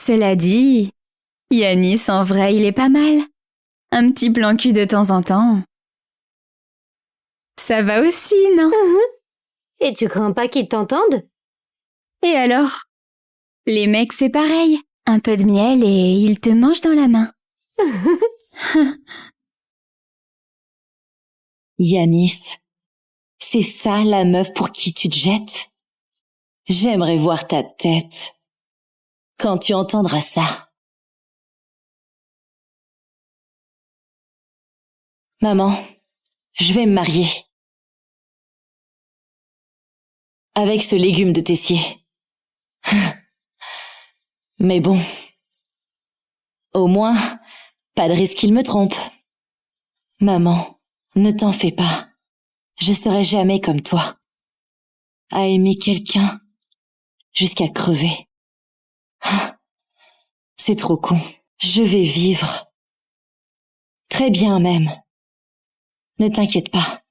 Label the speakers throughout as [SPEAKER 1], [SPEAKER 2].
[SPEAKER 1] Cela dit, Yanis, en vrai, il est pas mal. Un petit plan cul de temps en temps. Ça va aussi, non?
[SPEAKER 2] Et tu crains pas qu'ils t'entendent?
[SPEAKER 1] Et alors? Les mecs, c'est pareil. Un peu de miel et ils te mangent dans la main.
[SPEAKER 3] Yanis, c'est ça la meuf pour qui tu te jettes? J'aimerais voir ta tête quand tu entendras ça. Maman, je vais me marier. Avec ce légume de Tessier. Mais bon, au moins, pas de risque qu'il me trompe. Maman, ne t'en fais pas. Je serai jamais comme toi. À aimer quelqu'un jusqu'à crever. C'est trop con. Je vais vivre. Très bien même. Ne t'inquiète pas.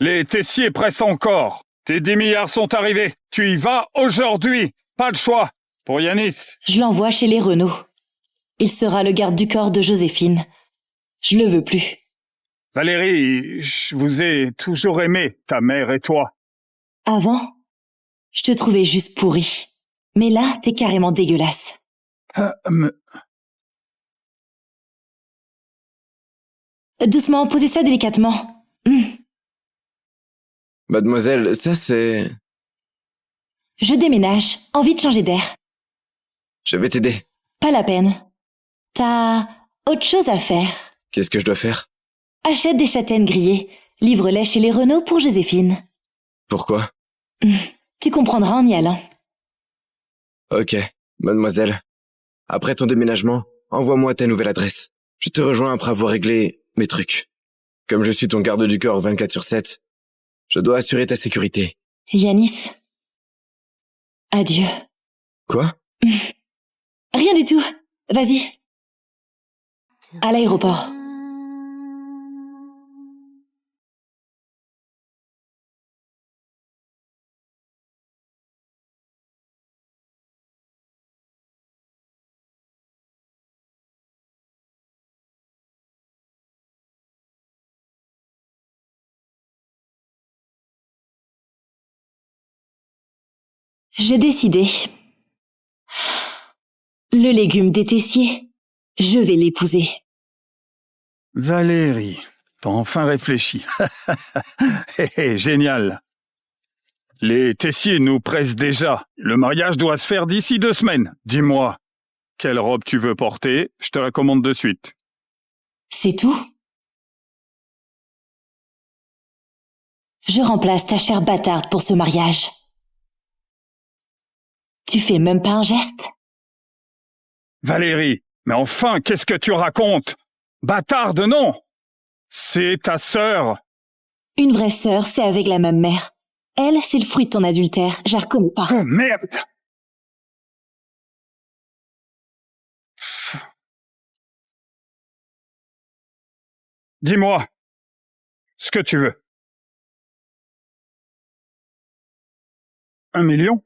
[SPEAKER 4] Les Tessiers pressent encore. Tes 10 milliards sont arrivés. Tu y vas aujourd'hui. Pas de choix. Pour Yanis.
[SPEAKER 3] Je l'envoie chez les Renault. Il sera le garde du corps de Joséphine. Je le veux plus.
[SPEAKER 4] Valérie, je vous ai toujours aimé, ta mère et toi.
[SPEAKER 3] Avant, je te trouvais juste pourri. Mais là, t'es carrément dégueulasse. Doucement, posez ça délicatement.
[SPEAKER 5] Mademoiselle, ça c'est...
[SPEAKER 3] Je déménage. Envie de changer d'air.
[SPEAKER 5] Je vais t'aider.
[SPEAKER 3] Pas la peine. T'as autre chose à faire.
[SPEAKER 5] Qu'est-ce que je dois faire?
[SPEAKER 3] Achète des châtaignes grillées. Livre-les chez les Renault pour Joséphine.
[SPEAKER 5] Pourquoi?
[SPEAKER 3] Tu comprendras en y allant.
[SPEAKER 5] Ok, mademoiselle. Après ton déménagement, envoie-moi ta nouvelle adresse. Je te rejoins après avoir réglé mes trucs. Comme je suis ton garde du corps 24/7, je dois assurer ta sécurité.
[SPEAKER 3] Yanis. Adieu.
[SPEAKER 5] Quoi?
[SPEAKER 3] Rien du tout. Vas-y. À l'aéroport. J'ai décidé. Le légume des Tessiers, je vais l'épouser.
[SPEAKER 4] Valérie, t'as enfin réfléchi. Génial. Les Tessiers nous pressent déjà. Le mariage doit se faire d'ici 2 semaines. Dis-moi, quelle robe tu veux porter? Je te la commande de suite.
[SPEAKER 3] C'est tout? Je remplace ta chère bâtarde pour ce mariage. Tu fais même pas un geste?
[SPEAKER 4] Valérie, mais enfin, qu'est-ce que tu racontes? Bâtarde, non! C'est ta sœur.
[SPEAKER 3] Une vraie sœur, c'est avec la même mère. Elle, c'est le fruit de ton adultère. Je la reconnais pas.
[SPEAKER 4] Oh, merde! Dis-moi ce que tu veux. 1 million?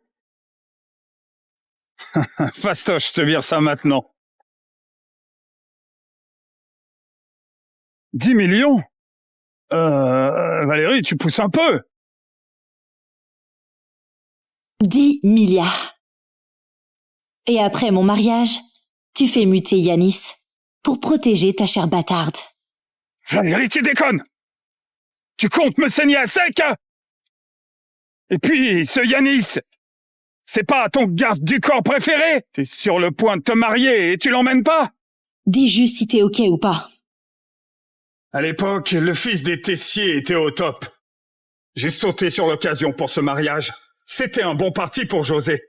[SPEAKER 4] Fastoche, je te vire ça maintenant. 10 millions? Valérie, tu pousses un peu.
[SPEAKER 3] 10 milliards. Et après mon mariage, tu fais muter Yanis pour protéger ta chère bâtarde.
[SPEAKER 4] Valérie, tu déconnes! Tu comptes me saigner à sec? Et puis, ce Yanis, c'est pas ton garde du corps préféré? T'es sur le point de te marier et tu l'emmènes pas?
[SPEAKER 3] Dis juste si t'es ok ou pas.
[SPEAKER 4] À l'époque, le fils des Tessiers était au top. J'ai sauté sur l'occasion pour ce mariage. C'était un bon parti pour José.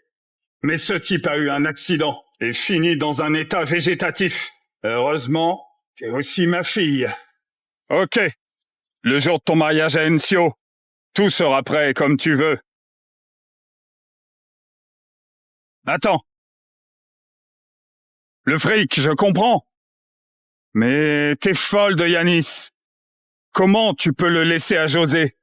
[SPEAKER 4] Mais ce type a eu un accident et finit dans un état végétatif. Heureusement, t'es aussi ma fille. Ok. Le jour de ton mariage à Encio, tout sera prêt comme tu veux. Attends. Le fric, je comprends. Mais t'es folle de Yanis. Comment tu peux le laisser à José?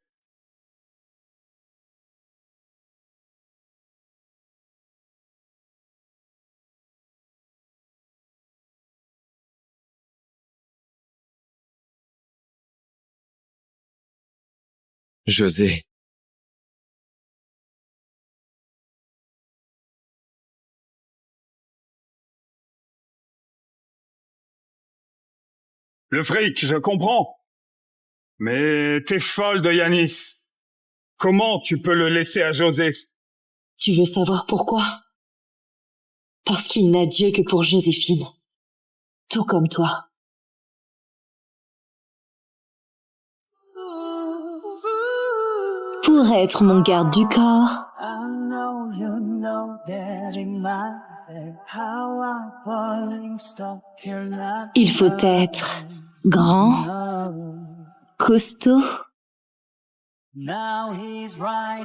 [SPEAKER 5] José.
[SPEAKER 4] Le fric, je comprends. Mais t'es folle de Yanis. Comment tu peux le laisser à José?
[SPEAKER 3] Tu veux savoir pourquoi? Parce qu'il n'a Dieu que pour Joséphine. Tout comme toi. Pour être mon garde du corps, il faut être grand, costaud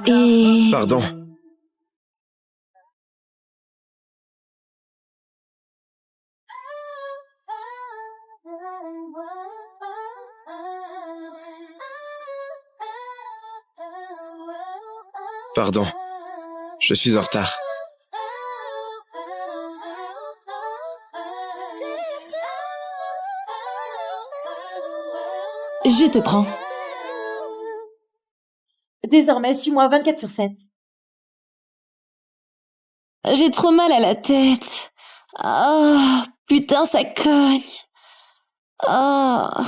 [SPEAKER 3] et...
[SPEAKER 5] Pardon. Pardon. Je suis en retard.
[SPEAKER 3] Je te prends. Désormais, suis-moi 24/7. J'ai trop mal à la tête. Ah, putain, ça cogne. Ah.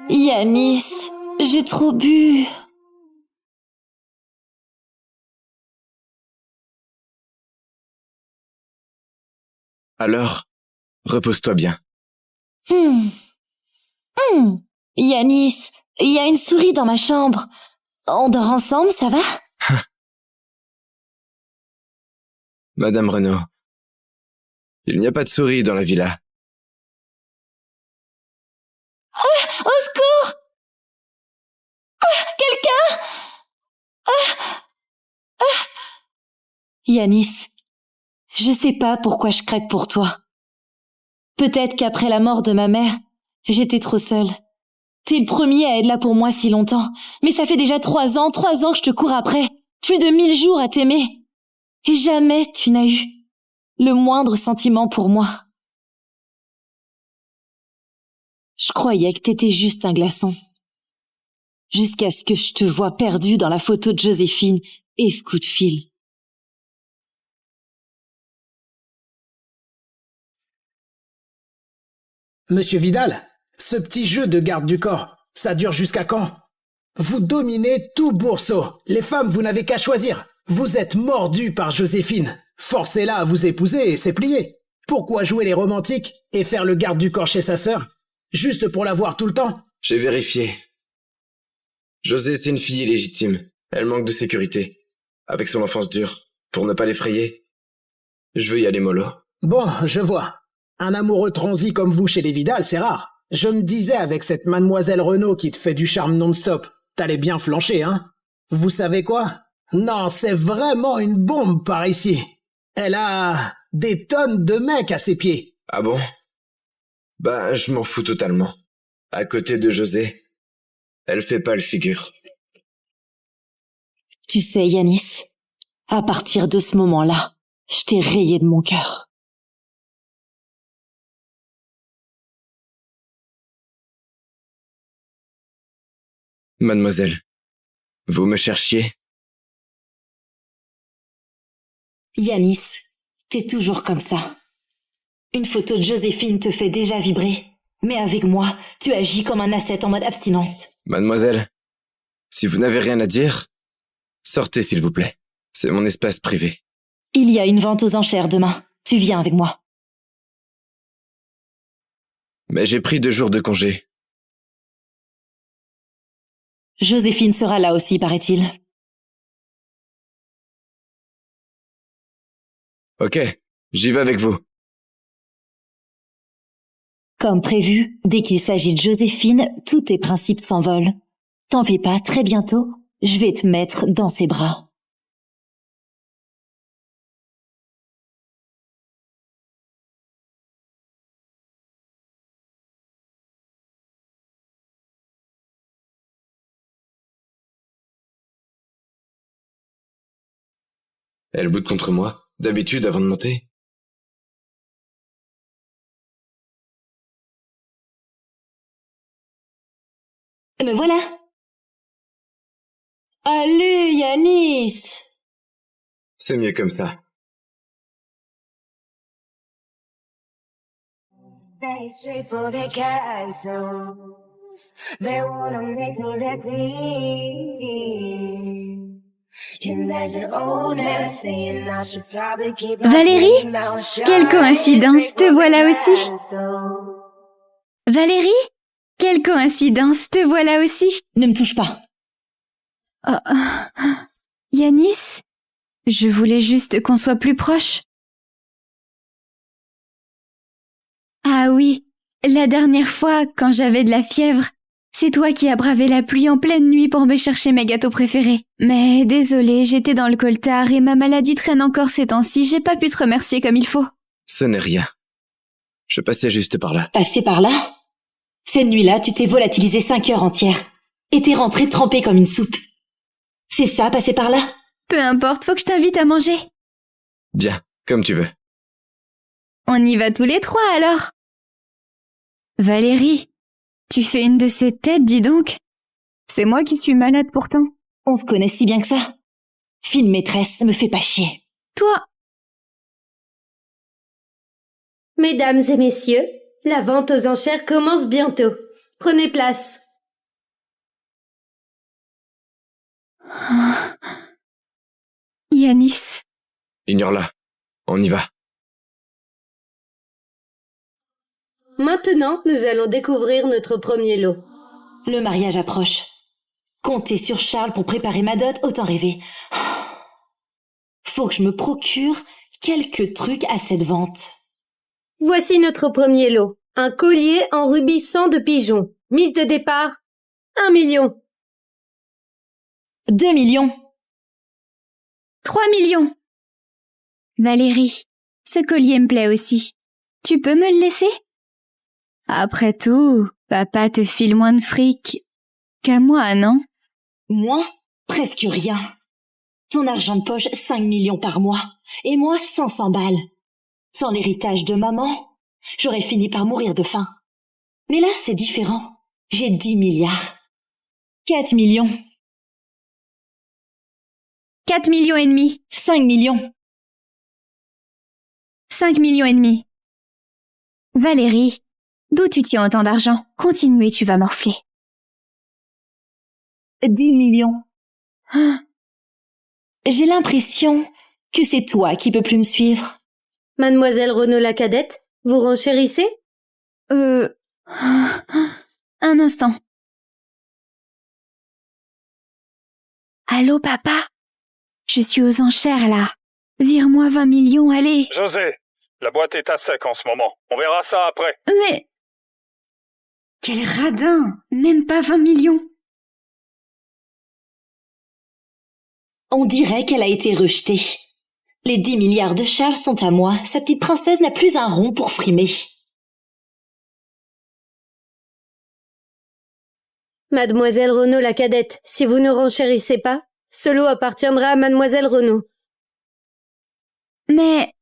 [SPEAKER 3] Yanis, j'ai trop bu.
[SPEAKER 5] Alors, repose-toi bien.
[SPEAKER 3] Yanis, il y a une souris dans ma chambre. On dort ensemble, ça va?
[SPEAKER 5] Madame Renaud, il n'y a pas de souris dans la villa.
[SPEAKER 3] Au secours! Quelqu'un! Yanis, je sais pas pourquoi je craque pour toi. Peut-être qu'après la mort de ma mère, j'étais trop seule. T'es le premier à être là pour moi si longtemps. Mais ça fait déjà 3 ans que je te cours après. Plus de 1000 jours à t'aimer. Et jamais tu n'as eu le moindre sentiment pour moi. Je croyais que t'étais juste un glaçon. Jusqu'à ce que je te voie perdu dans la photo de Joséphine et ce coup de fil.
[SPEAKER 6] Monsieur Vidal, ce petit jeu de garde du corps, ça dure jusqu'à quand? Vous dominez tout Bourseau. Les femmes, vous n'avez qu'à choisir. Vous êtes mordu par Joséphine. Forcez-la à vous épouser et c'est plié. Pourquoi jouer les romantiques et faire le garde du corps chez sa sœur? Juste pour la voir tout le temps?
[SPEAKER 5] J'ai vérifié. José, c'est une fille illégitime. Elle manque de sécurité. Avec son enfance dure. Pour ne pas l'effrayer, je veux y aller mollo.
[SPEAKER 6] Bon, je vois. Un amoureux transi comme vous chez les Vidal, c'est rare. Je me disais avec cette mademoiselle Renaud qui te fait du charme non-stop, t'allais bien flancher, hein? Vous savez quoi? Non, c'est vraiment une bombe par ici. Elle a des tonnes de mecs à ses pieds.
[SPEAKER 5] Ah bon? Bah, je m'en fous totalement. À côté de José, elle fait pas le figure.
[SPEAKER 3] Tu sais, Yanis, à partir de ce moment-là, je t'ai rayé de mon cœur.
[SPEAKER 5] Mademoiselle, vous me cherchiez?
[SPEAKER 3] Yanis, t'es toujours comme ça. Une photo de Joséphine te fait déjà vibrer. Mais avec moi, tu agis comme un ascète en mode abstinence.
[SPEAKER 5] Mademoiselle, si vous n'avez rien à dire, sortez s'il vous plaît. C'est mon espace privé.
[SPEAKER 3] Il y a une vente aux enchères demain. Tu viens avec moi.
[SPEAKER 5] Mais j'ai pris 2 jours de congé.
[SPEAKER 3] Joséphine sera là aussi, paraît-il.
[SPEAKER 5] Ok, j'y vais avec vous.
[SPEAKER 3] Comme prévu, dès qu'il s'agit de Joséphine, tous tes principes s'envolent. T'en fais pas, très bientôt, je vais te mettre dans ses bras.
[SPEAKER 5] Elle boude contre moi, d'habitude avant de monter.
[SPEAKER 3] Me voilà. Allez, Yanis!
[SPEAKER 5] C'est mieux comme ça.
[SPEAKER 7] They straight for their castle. They wanna make me their queen. And there's an old man saying I should probably keep my
[SPEAKER 1] Valérie?
[SPEAKER 7] mouth shut.
[SPEAKER 1] Quelle coïncidence, te voilà aussi.
[SPEAKER 7] So
[SPEAKER 1] Valérie? Quelle coïncidence, te voilà aussi.
[SPEAKER 3] Ne me touche pas.
[SPEAKER 1] Yanis? Je voulais juste qu'on soit plus proches. Ah oui, la dernière fois, quand j'avais de la fièvre, c'est toi qui as bravé la pluie en pleine nuit pour me chercher mes gâteaux préférés. Mais désolée, j'étais dans le coltard et ma maladie traîne encore ces temps-ci, j'ai pas pu te remercier comme il faut.
[SPEAKER 5] Ce n'est rien. Je passais juste par là.
[SPEAKER 3] Passer par là? Cette nuit-là, tu t'es volatilisé 5 heures entières. Et t'es rentré trempé comme une soupe. C'est ça, passer par là?
[SPEAKER 1] Peu importe, faut que je t'invite à manger.
[SPEAKER 5] Bien, comme tu veux.
[SPEAKER 1] On y va tous les trois alors. Valérie, tu fais une de ces têtes, dis donc. C'est moi qui suis malade pourtant.
[SPEAKER 3] On se connaît si bien que ça. Fine maîtresse, me fais pas chier.
[SPEAKER 1] Toi,
[SPEAKER 2] Mesdames et messieurs, la vente aux enchères commence bientôt. Prenez place.
[SPEAKER 1] Yanis,
[SPEAKER 5] Ignore-la. On y va.
[SPEAKER 2] Maintenant, nous allons découvrir notre premier lot.
[SPEAKER 3] Le mariage approche. Compter sur Charles pour préparer ma dot, autant rêver. Faut que je me procure quelques trucs à cette vente.
[SPEAKER 2] Voici notre premier lot. Un collier en rubis sang de pigeon. Mise de départ, 1 million.
[SPEAKER 3] 2 millions.
[SPEAKER 1] 3 millions. Valérie, ce collier me plaît aussi. Tu peux me le laisser? Après tout, papa te file moins de fric qu'à moi, non?
[SPEAKER 3] Moi, presque rien. Ton argent de poche, 5 millions par mois. Et moi, 500 balles. Sans l'héritage de maman, j'aurais fini par mourir de faim. Mais là, c'est différent. J'ai 10 milliards. 4 millions.
[SPEAKER 1] 4 millions et demi.
[SPEAKER 3] 5 millions.
[SPEAKER 1] 5 millions et demi. Valérie, d'où tu tiens autant d'argent? Continue et tu vas morfler.
[SPEAKER 3] 10 millions. J'ai l'impression que c'est toi qui peux plus me suivre.
[SPEAKER 2] Mademoiselle Renaud la cadette, vous renchérissez?
[SPEAKER 1] Un instant. Allô, papa? Je suis aux enchères, là. Vire-moi 20 millions, allez.
[SPEAKER 4] José, la boîte est à sec en ce moment. On verra ça après.
[SPEAKER 1] Mais... Quel radin! Même pas 20 millions.
[SPEAKER 3] On dirait qu'elle a été rejetée. Les 10 milliards de Charles sont à moi. Sa petite princesse n'a plus un rond pour frimer.
[SPEAKER 2] Mademoiselle Renaud la cadette, si vous ne renchérissez pas, ce lot appartiendra à Mademoiselle Renaud.
[SPEAKER 1] Mais...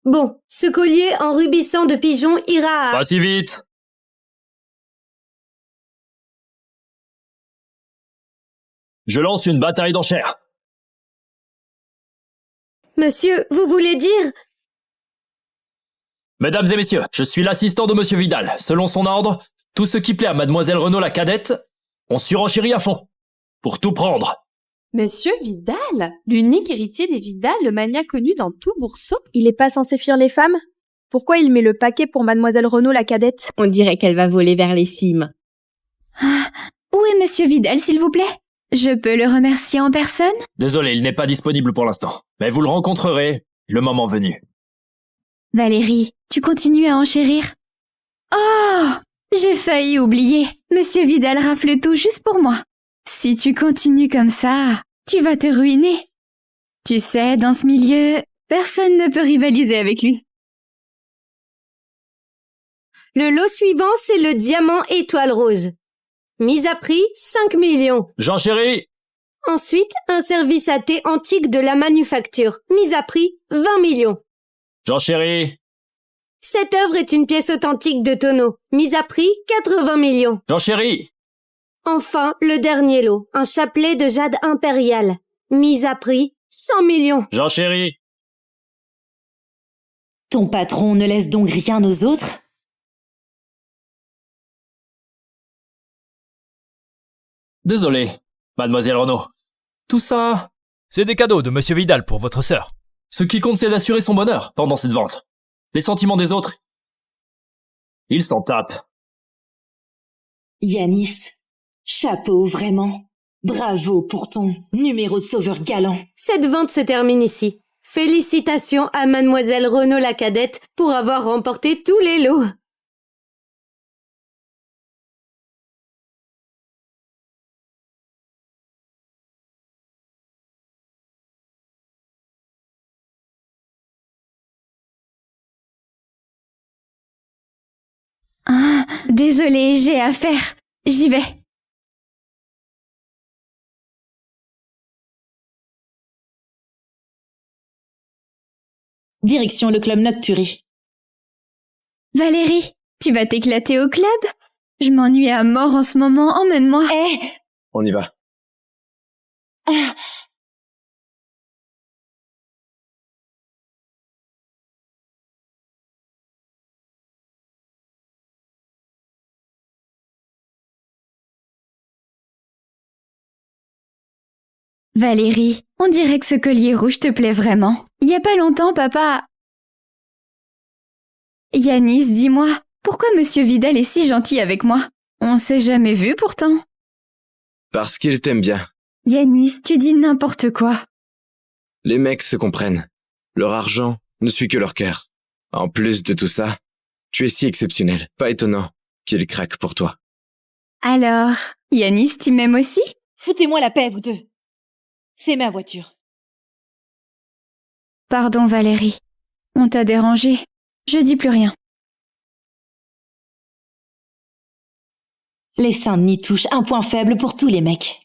[SPEAKER 2] Bon, ce collier en rubis sang de pigeon ira à...
[SPEAKER 8] Pas si vite. Je lance une bataille d'enchères.
[SPEAKER 2] Monsieur, vous voulez dire...
[SPEAKER 8] Mesdames et messieurs, je suis l'assistant de Monsieur Vidal. Selon son ordre, tout ce qui plaît à Mademoiselle Renaud la cadette, on surenchérit à fond. Pour tout prendre.
[SPEAKER 9] Monsieur Vidal, l'unique héritier des Vidal, le mania connu dans tout Bourseau. Il est pas censé fuir les femmes? Pourquoi il met le paquet pour Mademoiselle Renaud la cadette?
[SPEAKER 10] On dirait qu'elle va voler vers les cimes.
[SPEAKER 1] Où est Monsieur Vidal, s'il vous plaît? Je peux le remercier en personne?
[SPEAKER 8] Désolé, il n'est pas disponible pour l'instant. Mais vous le rencontrerez le moment venu.
[SPEAKER 1] Valérie, tu continues à enchérir? Oh! J'ai failli oublier. Monsieur Vidal rafle tout juste pour moi. Si tu continues comme ça, tu vas te ruiner. Tu sais, dans ce milieu, personne ne peut rivaliser avec lui.
[SPEAKER 2] Le lot suivant, c'est le diamant étoile rose. Mise à prix, 5 millions.
[SPEAKER 8] Jean chéri,
[SPEAKER 2] Ensuite, un service à thé antique de la manufacture, mise à prix 20 millions.
[SPEAKER 8] Jean Chéri,
[SPEAKER 2] Cette œuvre est une pièce authentique de tonneau, mise à prix 80 millions.
[SPEAKER 8] Jean Chéri.
[SPEAKER 2] Enfin, le dernier lot, un chapelet de jade impérial, mise à prix 100 millions.
[SPEAKER 8] Jean Chéri.
[SPEAKER 3] Ton patron ne laisse donc rien aux autres?
[SPEAKER 8] Désolé, mademoiselle Renaud. Tout ça, c'est des cadeaux de monsieur Vidal pour votre sœur. Ce qui compte, c'est d'assurer son bonheur pendant cette vente. Les sentiments des autres, ils s'en tapent.
[SPEAKER 3] Yanis, chapeau vraiment. Bravo pour ton numéro de sauveur galant.
[SPEAKER 2] Cette vente se termine ici. Félicitations à mademoiselle Renaud la cadette pour avoir remporté tous les lots.
[SPEAKER 1] Ah, désolée, j'ai affaire. J'y vais.
[SPEAKER 3] Direction le club Nocturi.
[SPEAKER 1] Valérie, tu vas t'éclater au club? Je m'ennuie à mort en ce moment, emmène-moi.
[SPEAKER 5] On y va.
[SPEAKER 1] Valérie, on dirait que ce collier rouge te plaît vraiment. Il y a pas longtemps, papa... Yanis, dis-moi, pourquoi Monsieur Vidal est si gentil avec moi? On s'est jamais vu pourtant.
[SPEAKER 5] Parce qu'il t'aime bien.
[SPEAKER 1] Yanis, tu dis n'importe quoi.
[SPEAKER 5] Les mecs se comprennent. Leur argent ne suit que leur cœur. En plus de tout ça, tu es si exceptionnel. Pas étonnant qu'il craque pour toi.
[SPEAKER 1] Alors, Yanis, tu m'aimes aussi?
[SPEAKER 3] Foutez-moi la paix, vous deux. C'est ma voiture.
[SPEAKER 1] Pardon, Valérie. On t'a dérangé. Je dis plus rien.
[SPEAKER 3] Les seins n'y touchent, un point faible pour tous les mecs.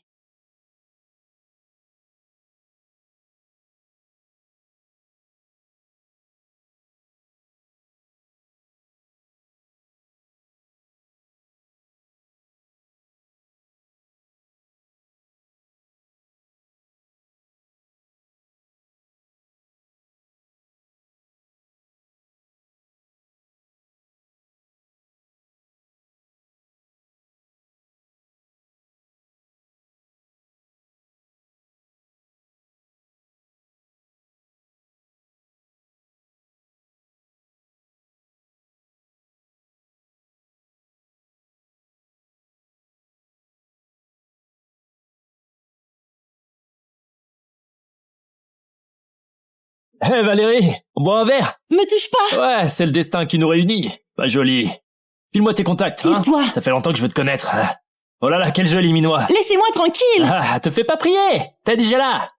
[SPEAKER 8] Hé Valérie, on boit un verre?
[SPEAKER 3] Me touche pas!
[SPEAKER 8] Ouais, c'est le destin qui nous réunit. Ma jolie. File-moi tes contacts, hein?
[SPEAKER 3] Tire-toi!
[SPEAKER 8] Ça fait longtemps que je veux te connaître. Oh là là, quel joli minois.
[SPEAKER 3] Laissez-moi tranquille!
[SPEAKER 8] Ah, te fais pas prier. T'es déjà là.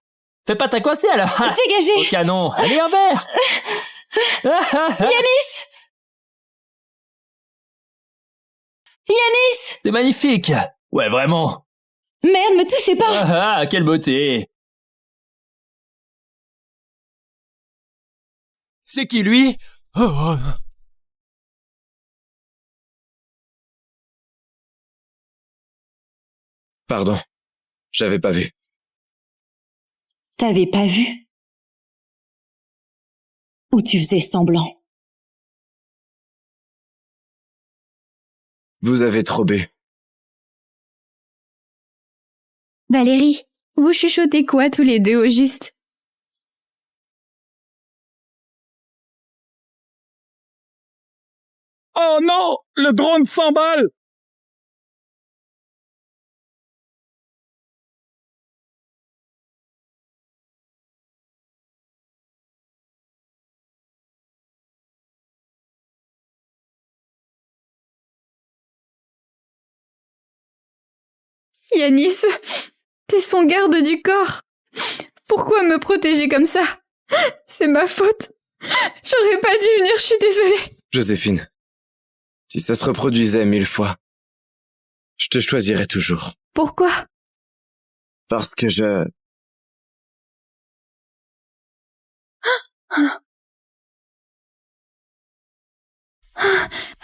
[SPEAKER 8] Fais pas ta coincée alors.
[SPEAKER 3] Dégagez!
[SPEAKER 8] Au canon. Allez, un verre.
[SPEAKER 3] Yanis! Yanis!
[SPEAKER 8] C'est magnifique. Ouais, vraiment.
[SPEAKER 3] Merde, me touchez pas!
[SPEAKER 8] Ah, quelle beauté.
[SPEAKER 11] C'est qui lui? Oh.
[SPEAKER 5] Pardon, j'avais pas vu.
[SPEAKER 3] T'avais pas vu? Ou tu faisais semblant?
[SPEAKER 5] Vous avez trop bu.
[SPEAKER 1] Valérie, vous chuchotez quoi tous les deux au juste?
[SPEAKER 4] Oh non! Le drone s'emballe!
[SPEAKER 1] Yanis, t'es son garde du corps. Pourquoi me protéger comme ça? C'est ma faute. J'aurais pas dû venir, je suis désolée.
[SPEAKER 5] Joséphine, si ça se reproduisait 1000 fois, je te choisirais toujours.
[SPEAKER 1] Pourquoi?
[SPEAKER 5] Parce que je...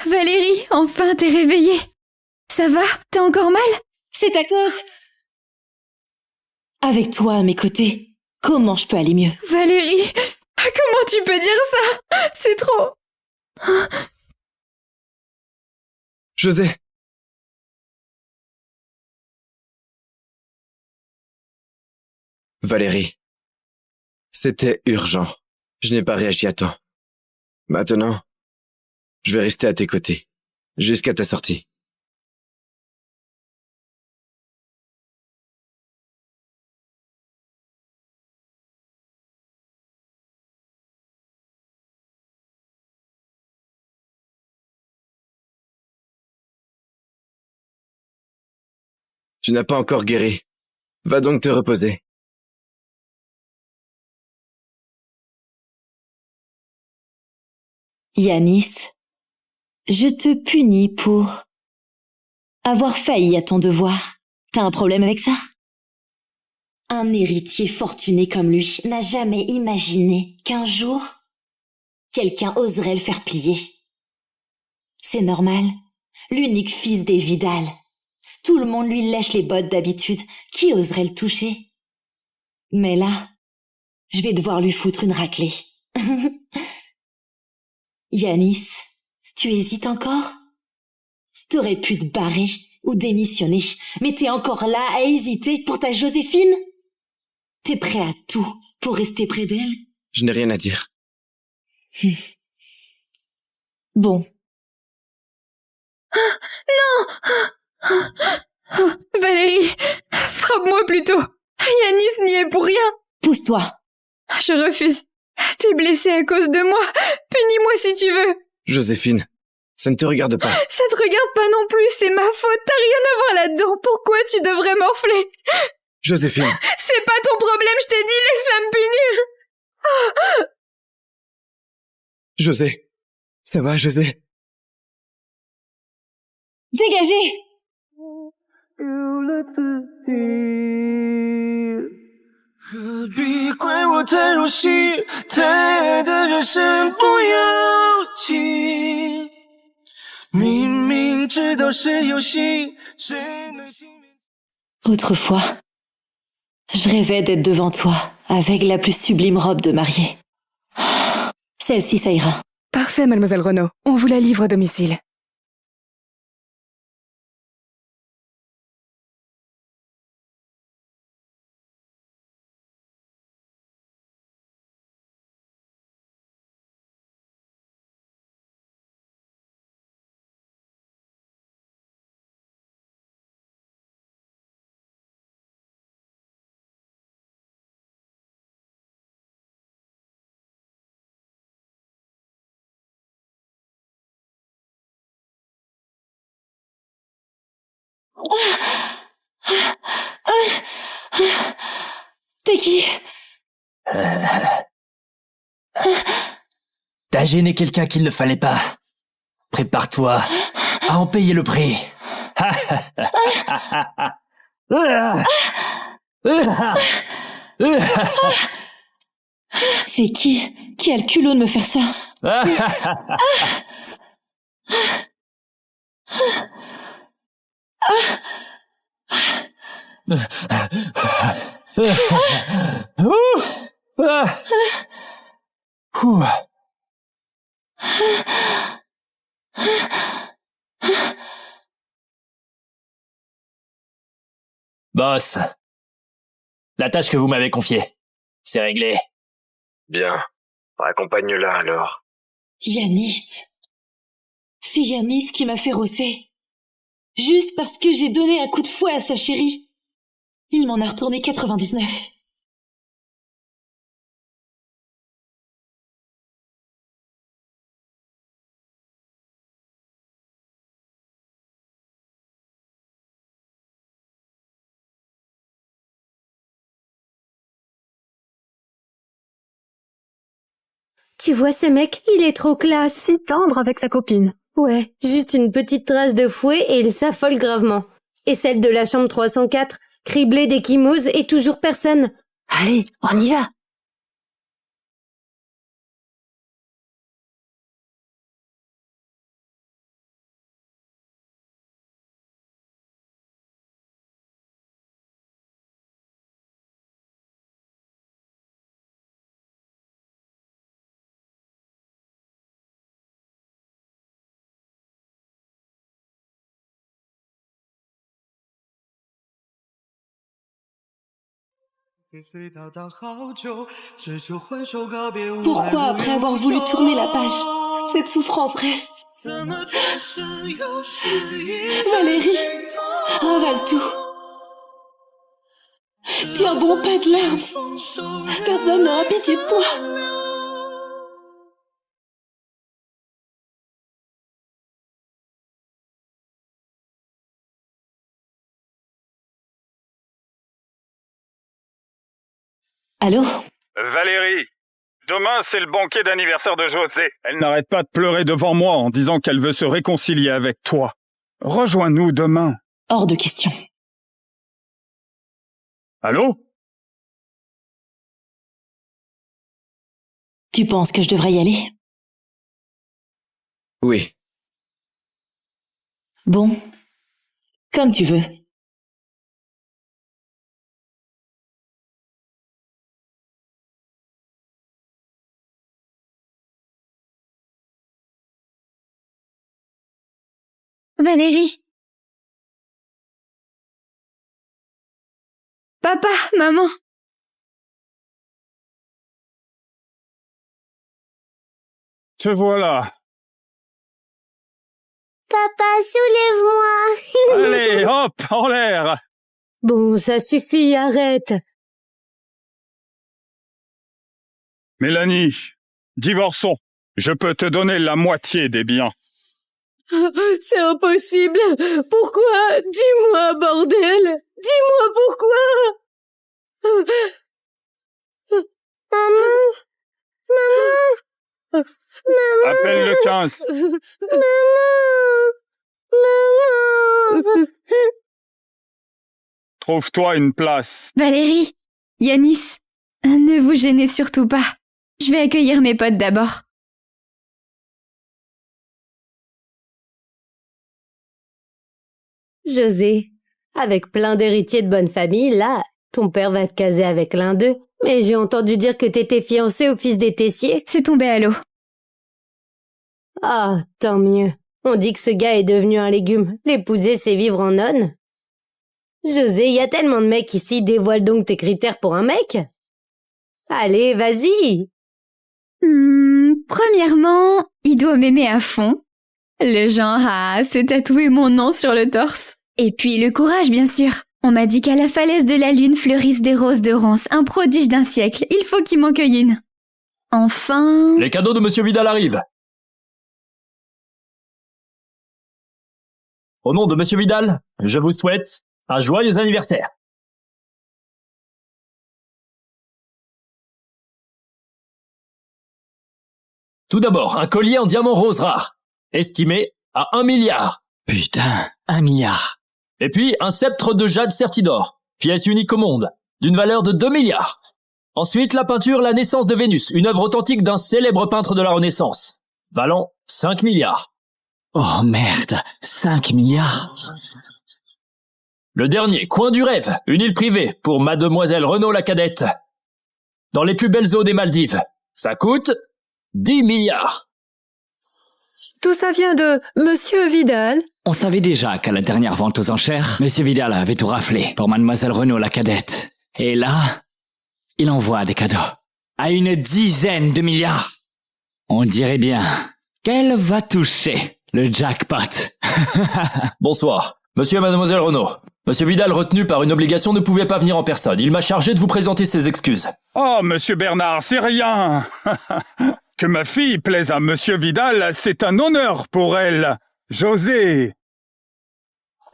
[SPEAKER 1] Valérie, enfin t'es réveillée. Ça va? T'as encore mal?
[SPEAKER 3] C'est à cause... Avec toi à mes côtés, comment je peux aller mieux?
[SPEAKER 1] Valérie, comment tu peux dire ça? C'est trop...
[SPEAKER 5] José! Valérie. C'était urgent. Je n'ai pas réagi à temps. Maintenant, je vais rester à tes côtés. Jusqu'à ta sortie. Tu n'as pas encore guéri. Va donc te reposer.
[SPEAKER 3] Yanis, je te punis pour avoir failli à ton devoir. T'as un problème avec ça? Un héritier fortuné comme lui n'a jamais imaginé qu'un jour, quelqu'un oserait le faire plier. C'est normal. L'unique fils des Vidal. Tout le monde lui lèche les bottes d'habitude. Qui oserait le toucher? Mais là, je vais devoir lui foutre une raclée. Yanis, tu hésites encore? T'aurais pu te barrer ou démissionner, mais t'es encore là à hésiter pour ta Joséphine? T'es prêt à tout pour rester près d'elle?
[SPEAKER 5] Je n'ai rien à dire.
[SPEAKER 3] Bon.
[SPEAKER 1] Non! Valérie, frappe-moi plutôt. Yanis n'y est pour rien.
[SPEAKER 3] Pousse-toi.
[SPEAKER 1] Je refuse. T'es blessée à cause de moi. Punis-moi si tu veux.
[SPEAKER 5] Joséphine, ça ne te regarde pas.
[SPEAKER 1] Ça te regarde pas non plus, c'est ma faute. T'as rien à voir là-dedans. Pourquoi tu devrais morfler?
[SPEAKER 5] Joséphine.
[SPEAKER 1] C'est pas ton problème, je t'ai dit, laisse-la me punir.
[SPEAKER 5] José. Ça va, José?
[SPEAKER 3] Dégagez! Autrefois, je rêvais d'être devant toi, avec la plus sublime robe de mariée. Celle-ci, ça ira.
[SPEAKER 12] Parfait, mademoiselle Renaud. On vous la livre à domicile.
[SPEAKER 3] T'es qui?
[SPEAKER 8] T'as gêné quelqu'un qu'il ne fallait pas. Prépare-toi à en payer le prix.
[SPEAKER 3] C'est qui? Qui a le culot de me faire ça?
[SPEAKER 8] Boss, la tâche que vous m'avez confiée, c'est réglé.
[SPEAKER 5] Bien. Accompagne-la alors.
[SPEAKER 3] Yanis. C'est Yanis qui m'a fait rosser. Juste parce que j'ai donné un coup de fouet à sa chérie. Il m'en a retourné 99.
[SPEAKER 2] Tu vois ce mec, il est trop classe.
[SPEAKER 12] C'est tendre avec sa copine.
[SPEAKER 2] Ouais, juste une petite trace de fouet et il s'affole gravement. Et celle de la chambre 304, Criblé d'échymoses et toujours personne.
[SPEAKER 3] Allez, on y va. Pourquoi, après avoir voulu tourner la page, cette souffrance reste? Valérie, avale tout. Tiens bon, pas de larmes. Personne n'aura pitié de toi. Allô?
[SPEAKER 4] Valérie, demain c'est le banquet d'anniversaire de José. Elle n'arrête pas de pleurer devant moi en disant qu'elle veut se réconcilier avec toi. Rejoins-nous demain.
[SPEAKER 3] Hors de question.
[SPEAKER 4] Allô?
[SPEAKER 3] Tu penses que je devrais y aller?
[SPEAKER 5] Oui.
[SPEAKER 3] Bon, comme tu veux.
[SPEAKER 1] Valérie. Papa, maman.
[SPEAKER 4] Te voilà.
[SPEAKER 2] Papa, soulève-moi.
[SPEAKER 4] Allez, hop, en l'air.
[SPEAKER 2] Bon, ça suffit, arrête.
[SPEAKER 4] Mélanie, divorçons. Je peux te donner la moitié des biens.
[SPEAKER 2] C'est impossible. Pourquoi? Dis-moi, bordel. Dis-moi pourquoi. Maman. Maman. Maman.
[SPEAKER 4] Appelle le 15.
[SPEAKER 2] Maman.
[SPEAKER 4] Trouve-toi une place.
[SPEAKER 1] Valérie, Yanis, ne vous gênez surtout pas. Je vais accueillir mes potes d'abord.
[SPEAKER 2] José, avec plein d'héritiers de bonne famille, là, ton père va te caser avec l'un d'eux. Mais j'ai entendu dire que t'étais fiancé au fils des Tessiers.
[SPEAKER 1] C'est tombé à l'eau.
[SPEAKER 2] Ah, tant mieux. On dit que ce gars est devenu un légume. L'épouser, c'est vivre en nonne. José, y a tellement de mecs ici, dévoile donc tes critères pour un mec. Allez, vas-y.
[SPEAKER 1] Premièrement, il doit m'aimer à fond. Le genre à se tatouer mon nom sur le torse. Et puis le courage, bien sûr. On m'a dit qu'à la falaise de la lune fleurissent des roses de Rance, un prodige d'un siècle. Il faut qu'il m'en cueille une. Enfin...
[SPEAKER 8] Les cadeaux de Monsieur Vidal arrivent. Au nom de Monsieur Vidal, je vous souhaite un joyeux anniversaire. Tout d'abord, un collier en diamant rose rare, estimé à 1 milliard.
[SPEAKER 11] Putain, 1 milliard.
[SPEAKER 8] Et puis, un sceptre de jade Certidor, pièce unique au monde, d'une valeur de 2 milliards. Ensuite, la peinture La naissance de Vénus, une œuvre authentique d'un célèbre peintre de la Renaissance, valant 5 milliards.
[SPEAKER 11] Oh merde, 5 milliards.
[SPEAKER 8] Le dernier, Coin du rêve, une île privée pour Mademoiselle Renaud la cadette. Dans les plus belles eaux des Maldives. Ça coûte 10 milliards.
[SPEAKER 12] Tout ça vient de Monsieur Vidal.
[SPEAKER 11] On savait déjà qu'à la dernière vente aux enchères, Monsieur Vidal avait tout raflé pour Mademoiselle Renaud la cadette. Et là, il envoie des cadeaux. À une dizaine de milliards. On dirait bien qu'elle va toucher le jackpot.
[SPEAKER 8] Bonsoir, Monsieur et Mademoiselle Renaud. Monsieur Vidal, retenu par une obligation, ne pouvait pas venir en personne. Il m'a chargé de vous présenter ses excuses.
[SPEAKER 4] Oh, Monsieur Bernard, c'est rien. Que ma fille plaise à Monsieur Vidal, c'est un honneur pour elle. José.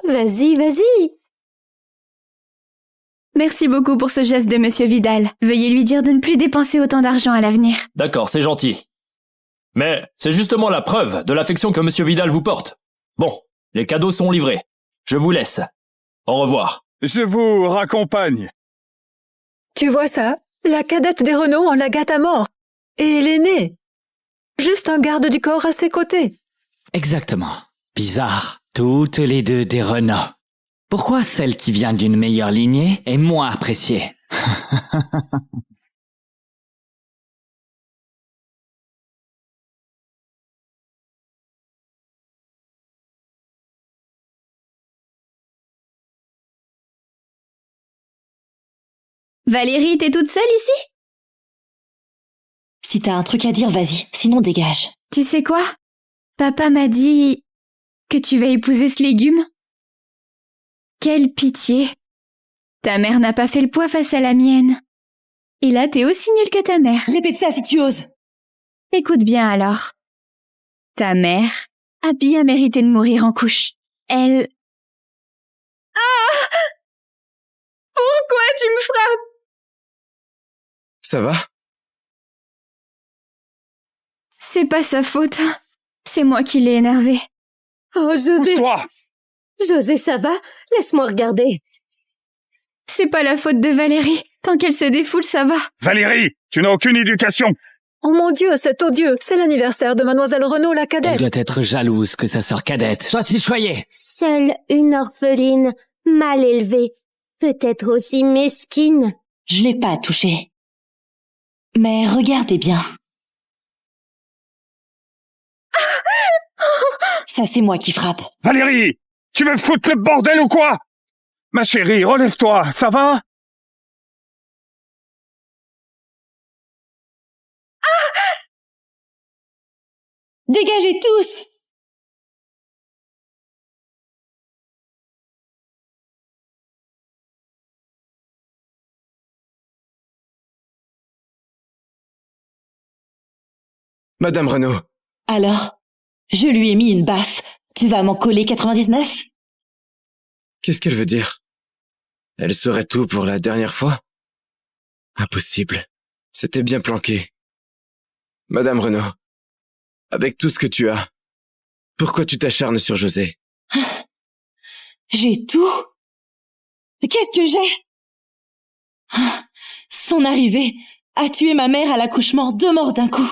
[SPEAKER 2] Vas-y, vas-y.
[SPEAKER 1] Merci beaucoup pour ce geste de Monsieur Vidal. Veuillez lui dire de ne plus dépenser autant d'argent à l'avenir.
[SPEAKER 8] D'accord, c'est gentil. Mais c'est justement la preuve de l'affection que Monsieur Vidal vous porte. Bon, les cadeaux sont livrés. Je vous laisse. Au revoir.
[SPEAKER 4] Je vous raccompagne.
[SPEAKER 12] Tu vois ça? La cadette des Renault en la gâte à mort. Et l'aîné. Juste un garde du corps à ses côtés.
[SPEAKER 11] Exactement. Bizarre. Toutes les deux des Renault. Pourquoi celle qui vient d'une meilleure lignée est moins appréciée?
[SPEAKER 1] Valérie, t'es toute seule ici?
[SPEAKER 3] Si t'as un truc à dire, vas-y, sinon dégage.
[SPEAKER 1] Tu sais quoi? Papa m'a dit que tu vas épouser ce légume. Quelle pitié. Ta mère n'a pas fait le poids face à la mienne. Et là, t'es aussi nulle que ta mère.
[SPEAKER 3] Répète ça si tu oses.
[SPEAKER 1] Écoute bien alors. Ta mère a bien mérité de mourir en couche. Elle... Ah! Pourquoi tu me frappes?
[SPEAKER 5] Ça va?
[SPEAKER 1] C'est pas sa faute. C'est moi qui l'ai énervé.
[SPEAKER 2] Oh, José!
[SPEAKER 4] Toi!
[SPEAKER 2] José, ça va? Laisse-moi regarder.
[SPEAKER 1] C'est pas la faute de Valérie. Tant qu'elle se défoule, ça va.
[SPEAKER 4] Valérie, tu n'as aucune éducation.
[SPEAKER 12] Oh mon Dieu, c'est odieux. C'est l'anniversaire de Mademoiselle Renault, la
[SPEAKER 11] Elle
[SPEAKER 12] cadette.
[SPEAKER 11] doit être jalouse que sa sœur cadette soit si choyée.
[SPEAKER 2] Seule une orpheline, mal élevée, peut-être aussi mesquine.
[SPEAKER 3] Je l'ai pas touché. Mais regardez bien. Ça, c'est moi qui frappe.
[SPEAKER 4] Valérie, tu veux foutre le bordel ou quoi? Ma chérie, relève-toi, ça va?
[SPEAKER 3] Dégagez tous!
[SPEAKER 5] Madame Renault,
[SPEAKER 3] Alors, je lui ai mis une baffe. Tu vas m'en coller 99?
[SPEAKER 5] qu'est-ce qu'elle veut dire? Elle saurait tout pour la dernière fois? Impossible. C'était bien planqué. Madame Renault, avec tout ce que tu as, pourquoi tu t'acharnes sur José?
[SPEAKER 3] J'ai tout. Qu'est-ce que j'ai? Son arrivée a tué ma mère à l'accouchement, 2 morts d'un coup.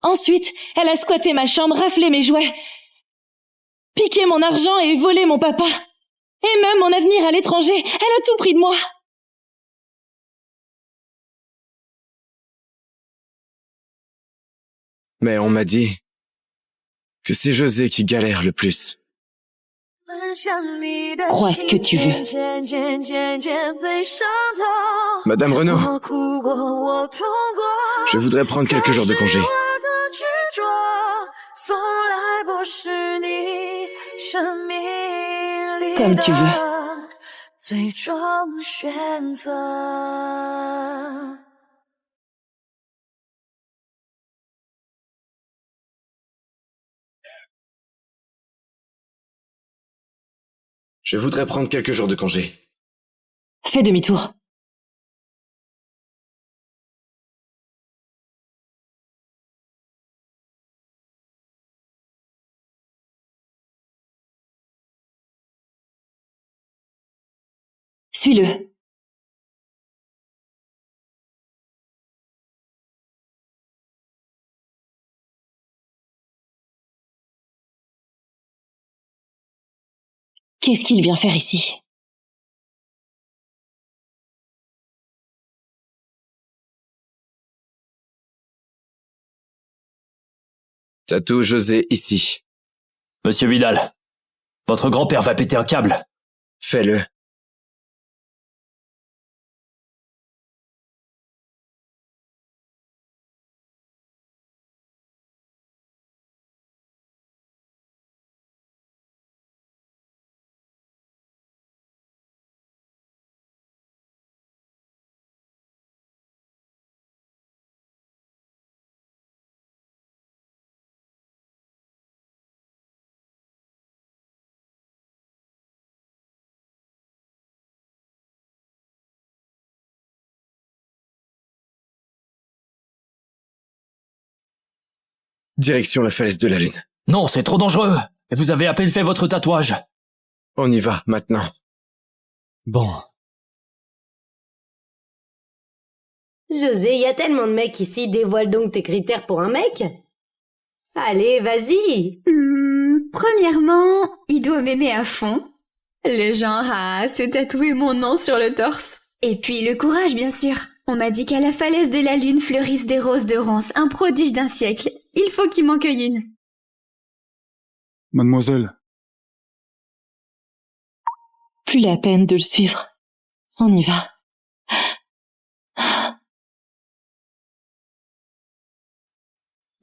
[SPEAKER 3] Ensuite, elle a squatté ma chambre, raflé mes jouets, piqué mon argent et volé mon papa. Et même mon avenir à l'étranger. Elle a tout pris de moi.
[SPEAKER 5] Mais on m'a dit que c'est José qui galère le plus.
[SPEAKER 3] Crois ce que tu veux.
[SPEAKER 5] Madame Renault, je voudrais prendre quelques jours de congé.
[SPEAKER 3] Comme tu veux.
[SPEAKER 5] Je voudrais prendre quelques jours de congé.
[SPEAKER 3] Fais demi-tour. Suis-le. Qu'est-ce qu'il vient faire ici?
[SPEAKER 5] T'as tout José ici.
[SPEAKER 8] Monsieur Vidal, votre grand-père va péter un câble.
[SPEAKER 5] Fais-le. Direction la falaise de la Lune.
[SPEAKER 8] Non, c'est trop dangereux. Et vous avez à peine fait votre tatouage.
[SPEAKER 5] On y va, maintenant.
[SPEAKER 11] Bon.
[SPEAKER 2] José, y a tellement de mecs ici, dévoile donc tes critères pour un mec. Allez, vas-y.
[SPEAKER 1] Premièrement, il doit m'aimer à fond. Le genre à se tatouer mon nom sur le torse. Et puis le courage, bien sûr. On m'a dit qu'à la falaise de la lune fleurissent des roses de Rance, un prodige d'un siècle. Il faut qu'il m'en cueille une.
[SPEAKER 4] Mademoiselle,
[SPEAKER 3] Plus la peine de le suivre. On y va.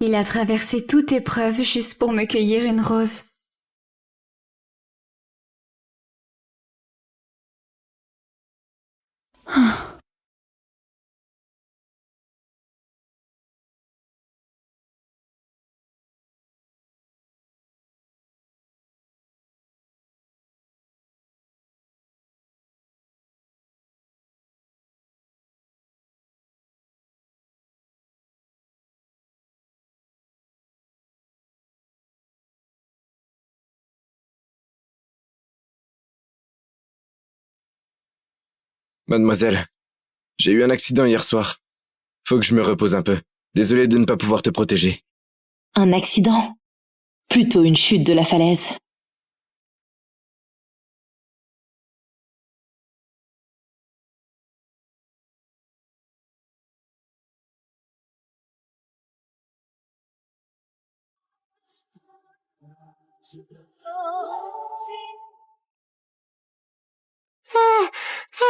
[SPEAKER 1] Il a traversé toute épreuve juste pour me cueillir une rose.
[SPEAKER 5] Mademoiselle, j'ai eu un accident hier soir. Faut que je me repose un peu. Désolé de ne pas pouvoir te protéger.
[SPEAKER 3] Un accident? Plutôt une chute de la falaise.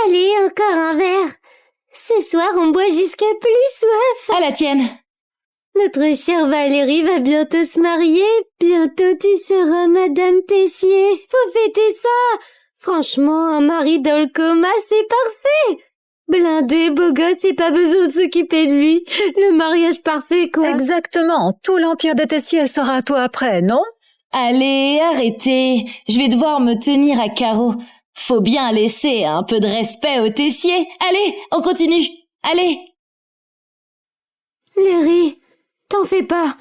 [SPEAKER 2] Allez, encore un verre. Ce soir, on boit jusqu'à plus soif.
[SPEAKER 3] À la tienne.
[SPEAKER 2] Notre chère Valérie va bientôt se marier. Bientôt, tu seras Madame Tessier. Faut fêter ça. Franchement, un mari dans le coma, c'est parfait. Blindé, beau gosse et pas besoin de s'occuper de lui. Le mariage parfait, quoi.
[SPEAKER 12] Exactement. Tout l'empire des Tessiers sera à toi après, non?
[SPEAKER 3] Allez, arrêtez. Je vais devoir me tenir à carreau. Faut bien laisser un peu de respect aux Tessiers. Allez, on continue. Allez.
[SPEAKER 2] Larry, t'en fais pas.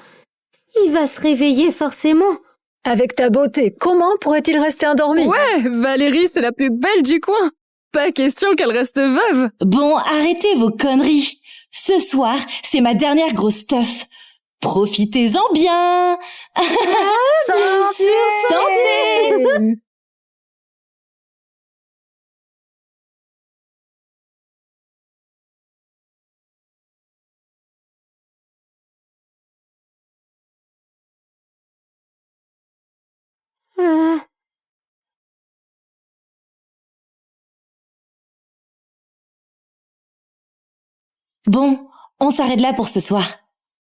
[SPEAKER 2] Il va se réveiller forcément.
[SPEAKER 12] Avec ta beauté, comment pourrait-il rester endormi?
[SPEAKER 13] Ouais, Valérie, c'est la plus belle du coin. Pas question qu'elle reste veuve.
[SPEAKER 3] Bon, arrêtez vos conneries. Ce soir, c'est ma dernière grosse teuf. Profitez-en bien.
[SPEAKER 2] Santé!
[SPEAKER 3] Santé! Bon, on s'arrête là pour ce soir.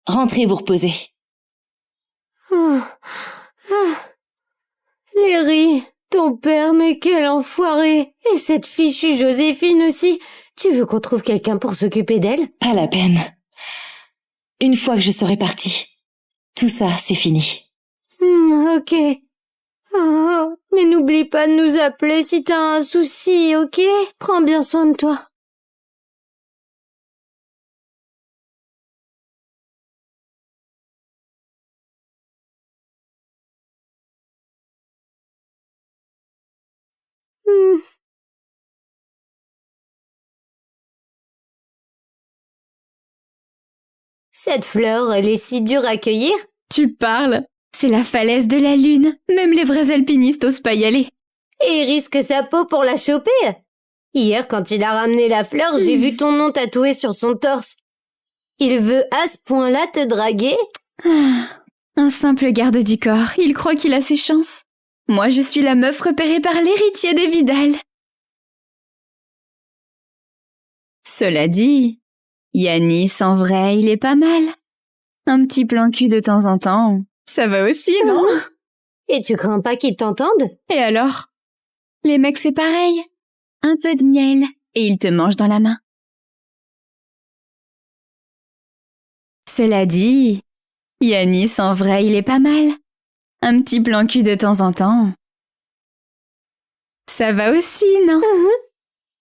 [SPEAKER 3] Rentrez vous reposer.
[SPEAKER 2] Larry, ton père, mais quel enfoiré. Et cette fichue Joséphine aussi. Tu veux qu'on trouve quelqu'un pour s'occuper d'elle?
[SPEAKER 3] Pas la peine. Une fois que je serai partie, tout ça, c'est fini.
[SPEAKER 2] Ok. Oh, mais n'oublie pas de nous appeler si t'as un souci, ok? Prends bien soin de toi. Cette fleur, elle est si dure à cueillir.
[SPEAKER 1] Tu parles? C'est la falaise de la lune. Même les vrais alpinistes osent pas y aller.
[SPEAKER 2] Et il risque sa peau pour la choper. Hier, quand il a ramené la fleur, j'ai vu ton nom tatoué sur son torse. Il veut à ce point-là te draguer?
[SPEAKER 1] Un simple garde du corps. Il croit qu'il a ses chances. Moi, je suis la meuf repérée par l'héritier des Vidal. Cela dit, Yanis, en vrai, il est pas mal. Un petit plan cul de temps en temps, ça va aussi, non?
[SPEAKER 2] Et tu crains pas qu'ils t'entendent?
[SPEAKER 1] Et alors? Les mecs, c'est pareil. Un peu de miel, et ils te mangent dans la main. Cela dit, Yanis, en vrai, il est pas mal. Un petit plan cul de temps en temps. Ça va aussi, non?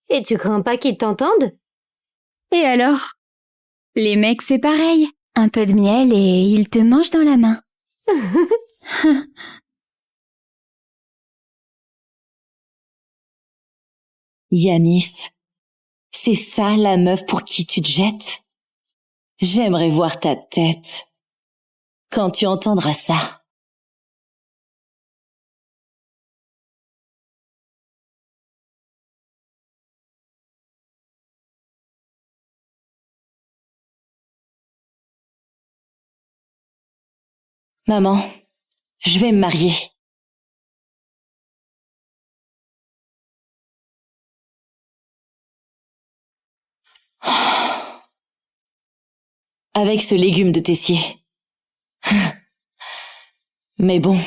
[SPEAKER 2] Et tu crains pas qu'ils t'entendent?
[SPEAKER 1] Et alors? Les mecs, c'est pareil. Un peu de miel et ils te mangent dans la main.
[SPEAKER 3] Yanis, c'est ça la meuf pour qui tu te jettes? J'aimerais voir ta tête quand tu entendras ça. Maman, je vais me marier. Avec ce légume de Tessier. Mais bon,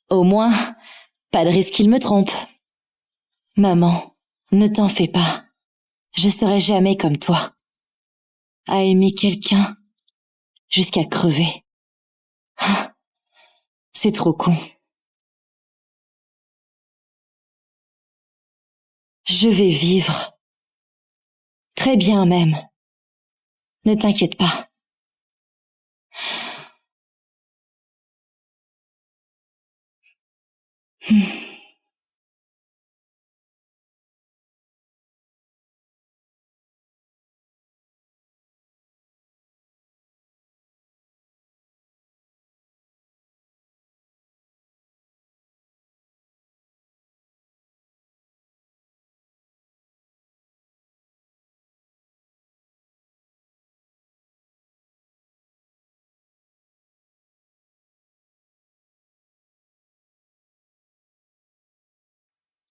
[SPEAKER 3] au moins, pas de risque qu'il me trompe. Maman, ne t'en fais pas. Je serai jamais comme toi. À aimer quelqu'un jusqu'à crever. C'est trop con. Je vais vivre. Très bien même. Ne t'inquiète pas.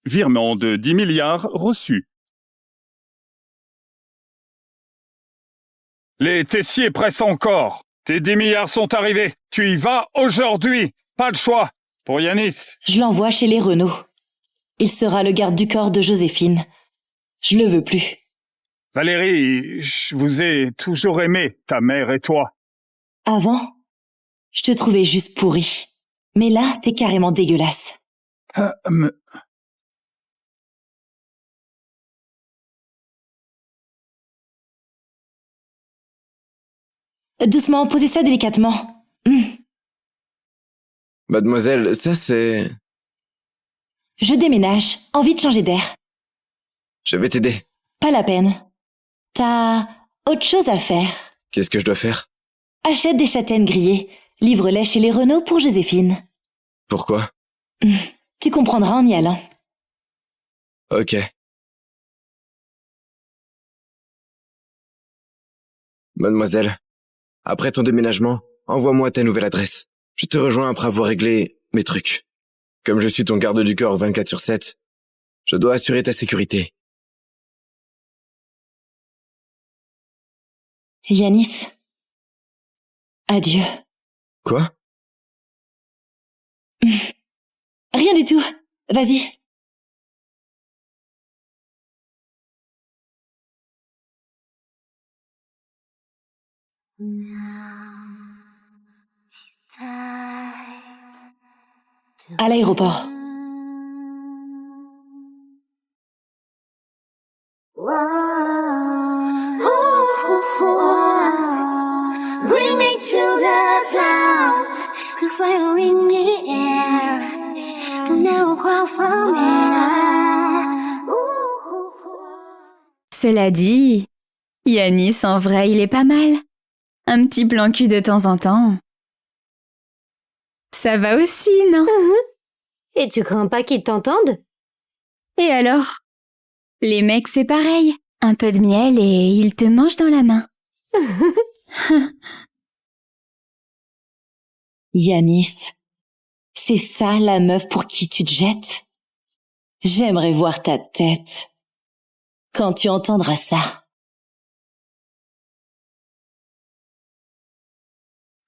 [SPEAKER 4] Virement de 10 milliards reçu. Les Tessiers pressent encore. Tes 10 milliards sont arrivés. Tu y vas aujourd'hui. Pas de choix. Pour Yanis.
[SPEAKER 3] Je l'envoie chez les Renault. Il sera le garde du corps de Joséphine. Je le veux plus.
[SPEAKER 4] Valérie, je vous ai toujours aimé, ta mère et toi.
[SPEAKER 3] Avant, je te trouvais juste pourri. Mais là, t'es carrément dégueulasse. Doucement, posez ça délicatement.
[SPEAKER 5] Mademoiselle, ça c'est...
[SPEAKER 3] Je déménage. Envie de changer d'air.
[SPEAKER 5] Je vais t'aider.
[SPEAKER 3] Pas la peine. T'as autre chose à faire.
[SPEAKER 5] Qu'est-ce que je dois faire?
[SPEAKER 3] Achète des châtaignes grillées. Livre-les chez les Renault pour Joséphine.
[SPEAKER 5] Pourquoi?
[SPEAKER 3] Tu comprendras en y allant.
[SPEAKER 5] Ok. Mademoiselle, après ton déménagement, envoie-moi ta nouvelle adresse. Je te rejoins après avoir réglé mes trucs. Comme je suis ton garde du corps 24/7, je dois assurer ta sécurité.
[SPEAKER 3] Yanis. Adieu.
[SPEAKER 5] Quoi?
[SPEAKER 3] Rien du tout. Vas-y. À l'aéroport.
[SPEAKER 7] Bring me to the town, the fire in the air, the narrow crowd from
[SPEAKER 1] Cela dit, Yanis, en vrai, il est pas mal. Un petit plan cul de temps en temps. Ça va aussi, non?
[SPEAKER 2] Et tu crains pas qu'ils t'entendent?
[SPEAKER 1] Et alors? Les mecs, c'est pareil. Un peu de miel et ils te mangent dans la main.
[SPEAKER 3] Yanis, c'est ça la meuf pour qui tu te jettes? J'aimerais voir ta tête quand tu entendras ça.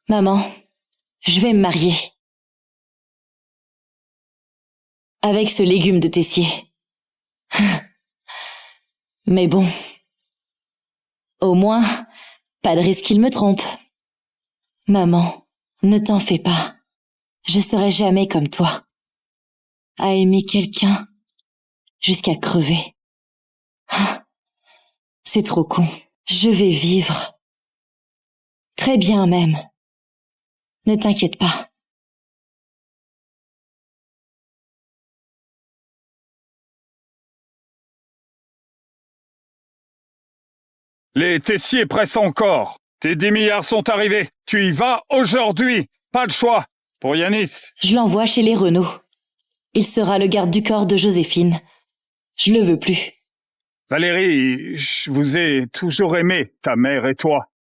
[SPEAKER 3] Maman, je vais me marier. Avec ce légume de Tessier. Mais bon, au moins, pas de risque qu'il me trompe. Maman, ne t'en fais pas. Je serai jamais comme toi. À aimer quelqu'un jusqu'à crever. C'est trop con. Je vais vivre. Très bien même. Ne t'inquiète pas.
[SPEAKER 4] Les Tessiers pressent encore. Tes 10 milliards sont arrivés. Tu y vas aujourd'hui. Pas de choix. Pour Yanis.
[SPEAKER 3] Je l'envoie chez les Renault. Il sera le garde du corps de Joséphine. Je le veux plus.
[SPEAKER 4] Valérie, je vous ai toujours aimé, ta mère et toi.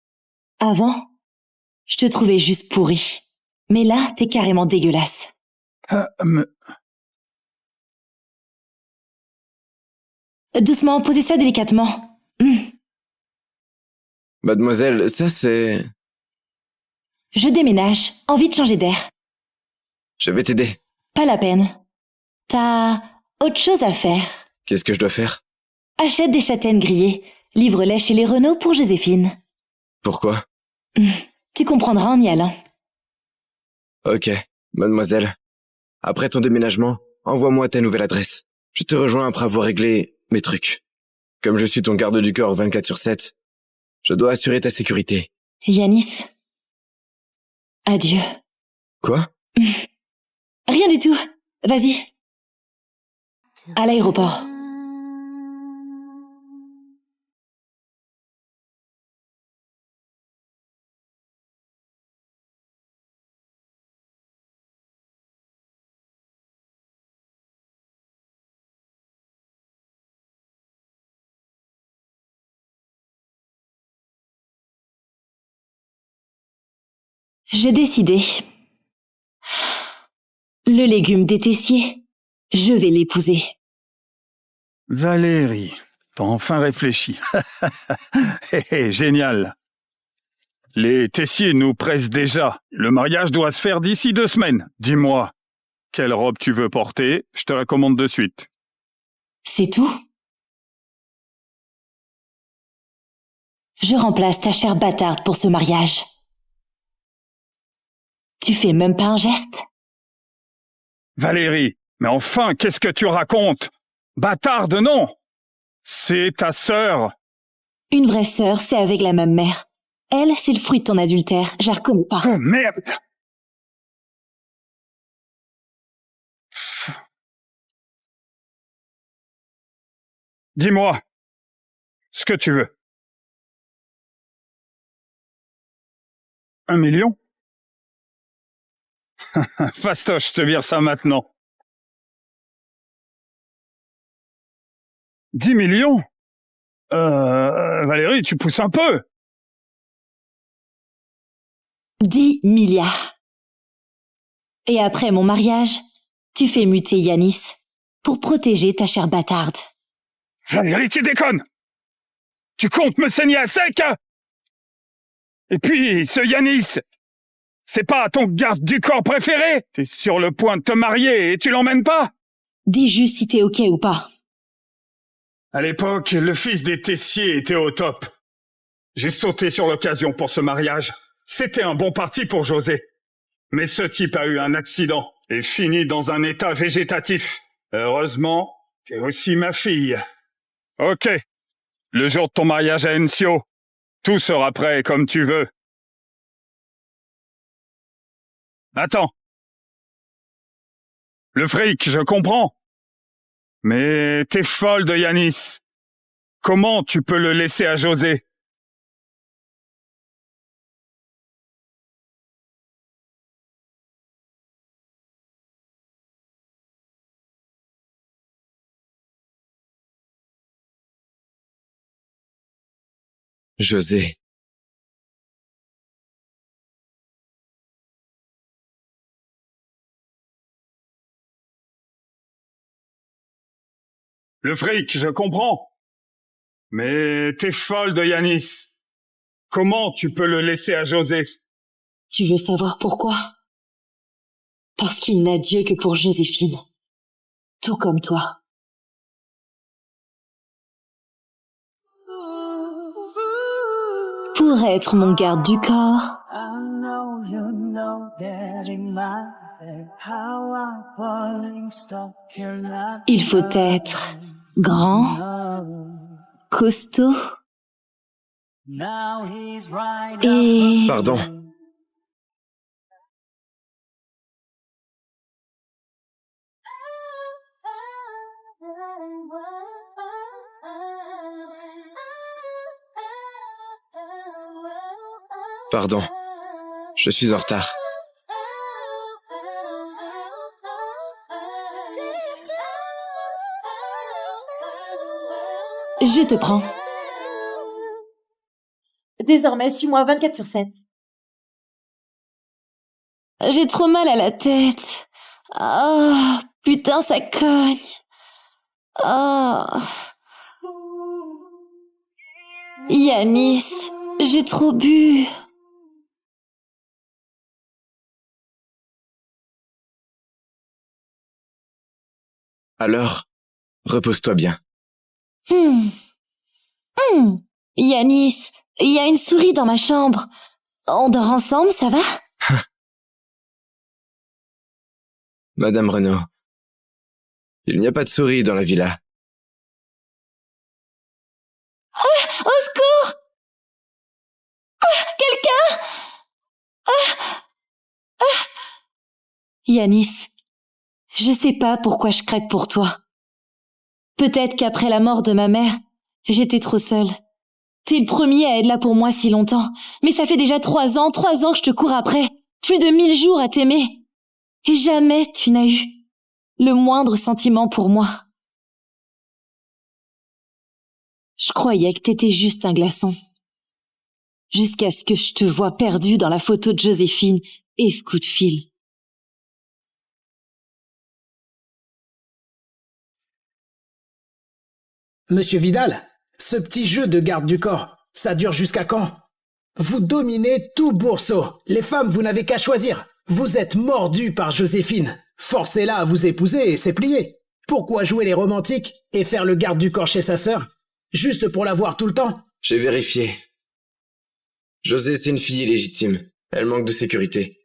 [SPEAKER 3] Avant, je te trouvais juste pourri. Mais là, t'es carrément dégueulasse. Doucement, posez ça délicatement.
[SPEAKER 5] Mademoiselle, ça c'est...
[SPEAKER 3] Je déménage. Envie de changer d'air.
[SPEAKER 5] Je vais t'aider.
[SPEAKER 3] Pas la peine. T'as autre chose à faire.
[SPEAKER 5] Qu'est-ce que je dois faire?
[SPEAKER 3] Achète des châtaignes grillées. Livre-les chez les Renault pour Joséphine.
[SPEAKER 5] Pourquoi?
[SPEAKER 3] Tu comprendras en y allant.
[SPEAKER 5] Ok, mademoiselle. Après ton déménagement, envoie-moi ta nouvelle adresse. Je te rejoins après avoir réglé mes trucs. Comme je suis ton garde du corps 24/7, je dois assurer ta sécurité.
[SPEAKER 3] Yanis. Adieu.
[SPEAKER 5] Quoi?
[SPEAKER 3] Rien du tout. Vas-y. À l'aéroport. J'ai décidé. Le légume des Tessiers, je vais l'épouser.
[SPEAKER 4] Valérie, t'as enfin réfléchi. Génial. Les Tessiers nous pressent déjà. Le mariage doit se faire d'ici 2 semaines. Dis-moi, quelle robe tu veux porter? Je te la commande de suite.
[SPEAKER 3] C'est tout? Je remplace ta chère bâtarde pour ce mariage. Tu fais même pas un geste?
[SPEAKER 4] Valérie, mais enfin, qu'est-ce que tu racontes? Bâtarde, non! C'est ta sœur.
[SPEAKER 3] Une vraie sœur, c'est avec la même mère. Elle, c'est le fruit de ton adultère. Je la reconnais pas.
[SPEAKER 4] Oh merde! Dis-moi ce que tu veux. 1 million? Fastoche, je te vire ça maintenant. 10 millions? Valérie, tu pousses un peu.
[SPEAKER 3] 10 milliards. Et après mon mariage, tu fais muter Yanis pour protéger ta chère bâtarde.
[SPEAKER 4] Valérie, tu déconnes! Tu comptes me saigner à sec? Et puis, ce Yanis, c'est pas ton garde du corps préféré? T'es sur le point de te marier et tu l'emmènes pas?
[SPEAKER 3] Dis juste si t'es ok ou pas.
[SPEAKER 4] À l'époque, le fils des Tessiers était au top. J'ai sauté sur l'occasion pour ce mariage. C'était un bon parti pour José. Mais ce type a eu un accident et fini dans un état végétatif. Heureusement, t'es aussi ma fille. Ok. Le jour de ton mariage à Encio, tout sera prêt comme tu veux. Attends. Le fric, je comprends. Mais t'es folle de Yanis. Comment tu peux le laisser à José?
[SPEAKER 5] José.
[SPEAKER 4] Le fric, je comprends. Mais t'es folle de Yanis. Comment tu peux le laisser à José?
[SPEAKER 3] Tu veux savoir pourquoi? Parce qu'il n'a Dieu que pour Joséphine. Tout comme toi. Pour être mon garde du corps, il faut être grand, costaud et...
[SPEAKER 5] Pardon. Pardon. Je suis en retard.
[SPEAKER 3] Je te prends. Désormais, suis-moi 24/7. J'ai trop mal à la tête. Oh, putain, ça cogne. Oh. Yanis, j'ai trop bu.
[SPEAKER 5] Alors, repose-toi bien.
[SPEAKER 3] Yanis, il y a une souris dans ma chambre. On dort ensemble, ça va?
[SPEAKER 5] Madame Renaud, il n'y a pas de souris dans la villa.
[SPEAKER 3] Au secours! Quelqu'un! Yanis, je sais pas pourquoi je craque pour toi. Peut-être qu'après la mort de ma mère, j'étais trop seule. T'es le premier à être là pour moi si longtemps, mais ça fait déjà 3 ans que je te cours après. Plus de 1000 jours à t'aimer. Et jamais tu n'as eu le moindre sentiment pour moi. Je croyais que t'étais juste un glaçon. Jusqu'à ce que je te voie perdu dans la photo de Joséphine et ce coup de fil.
[SPEAKER 6] Monsieur Vidal, ce petit jeu de garde du corps, ça dure jusqu'à quand? Vous dominez tout Bourseau. Les femmes, vous n'avez qu'à choisir. Vous êtes mordu par Joséphine. Forcez-la à vous épouser et c'est plié. Pourquoi jouer les romantiques et faire le garde du corps chez sa sœur? Juste pour la voir tout le temps?
[SPEAKER 5] J'ai vérifié. José, c'est une fille illégitime. Elle manque de sécurité.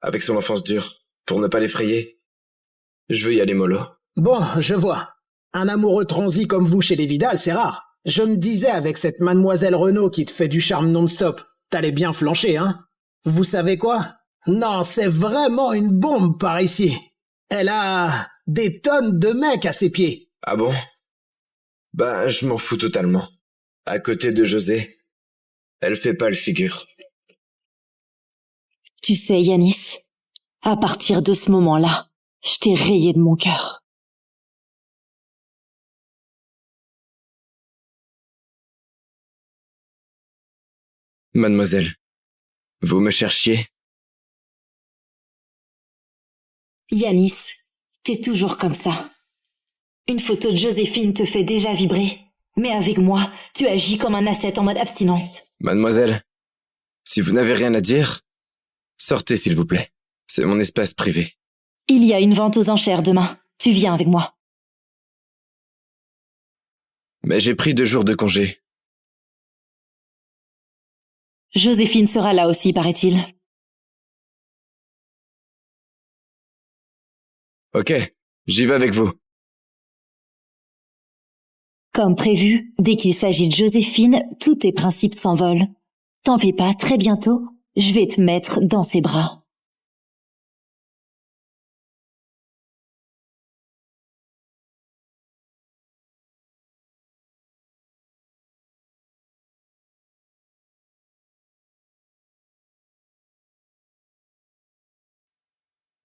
[SPEAKER 5] Avec son enfance dure. Pour ne pas l'effrayer, je veux y aller mollo.
[SPEAKER 6] Bon, je vois. Un amoureux transi comme vous chez les Vidal, c'est rare. Je me disais avec cette mademoiselle Renaud qui te fait du charme non-stop, t'allais bien flancher, hein? Vous savez quoi? Non, c'est vraiment une bombe par ici. Elle a des tonnes de mecs à ses pieds.
[SPEAKER 5] Ah bon? Bah, je m'en fous totalement. À côté de José, elle fait pas le figure.
[SPEAKER 3] Tu sais, Yanis, à partir de ce moment-là, je t'ai rayé de mon cœur.
[SPEAKER 5] Mademoiselle, vous me cherchiez?
[SPEAKER 3] Yanis, t'es toujours comme ça. Une photo de Joséphine te fait déjà vibrer, mais avec moi, tu agis comme un ascète en mode abstinence.
[SPEAKER 5] Mademoiselle, si vous n'avez rien à dire, sortez s'il vous plaît. C'est mon espace privé.
[SPEAKER 3] Il y a une vente aux enchères demain. Tu viens avec moi.
[SPEAKER 5] Mais j'ai pris 2 jours de congé.
[SPEAKER 3] Joséphine sera là aussi, paraît-il.
[SPEAKER 5] Ok, j'y vais avec vous.
[SPEAKER 3] Comme prévu, dès qu'il s'agit de Joséphine, tous tes principes s'envolent. T'en fais pas, très bientôt, je vais te mettre dans ses bras.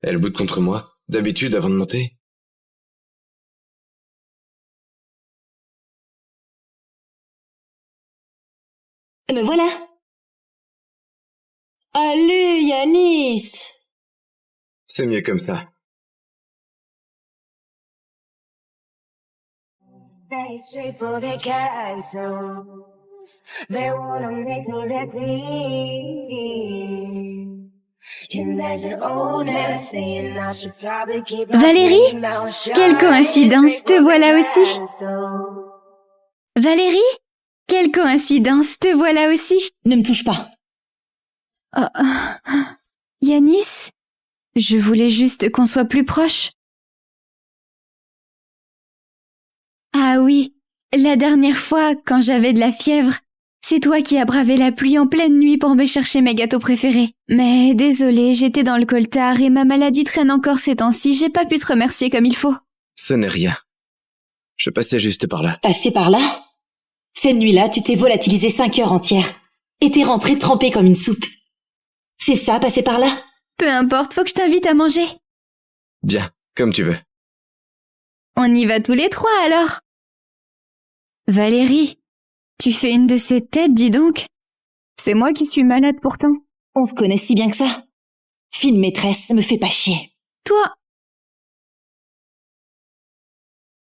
[SPEAKER 5] Elle boude contre moi, d'habitude avant de monter.
[SPEAKER 3] Me voilà. Allez, Yanis.
[SPEAKER 5] C'est mieux comme ça.
[SPEAKER 7] They straight for their castle. They wanna make me their queen. You guys are old and saying I should probably keep my
[SPEAKER 1] Valérie?
[SPEAKER 7] mouth shut.
[SPEAKER 1] Quelle coïncidence, te voilà aussi. Valérie? Quelle coïncidence, te voilà aussi.
[SPEAKER 3] Ne me touche pas.
[SPEAKER 1] Yanis? Je voulais juste qu'on soit plus proches. Ah oui, la dernière fois, quand j'avais de la fièvre, c'est toi qui as bravé la pluie en pleine nuit pour me chercher mes gâteaux préférés. Mais désolée, j'étais dans le coltard et ma maladie traîne encore ces temps-ci, j'ai pas pu te remercier comme il faut.
[SPEAKER 5] Ce n'est rien. Je passais juste par là.
[SPEAKER 3] Passer par là? Cette nuit-là, tu t'es volatilisé 5 heures entières. Et t'es rentré trempé comme une soupe. C'est ça, passer par là?
[SPEAKER 1] Peu importe, faut que je t'invite à manger.
[SPEAKER 5] Bien, comme tu veux.
[SPEAKER 1] On y va tous les trois alors. Valérie, tu fais une de ces têtes, dis donc. C'est moi qui suis malade pourtant.
[SPEAKER 3] On se connaît si bien que ça. Fine maîtresse, me fais pas chier.
[SPEAKER 1] Toi,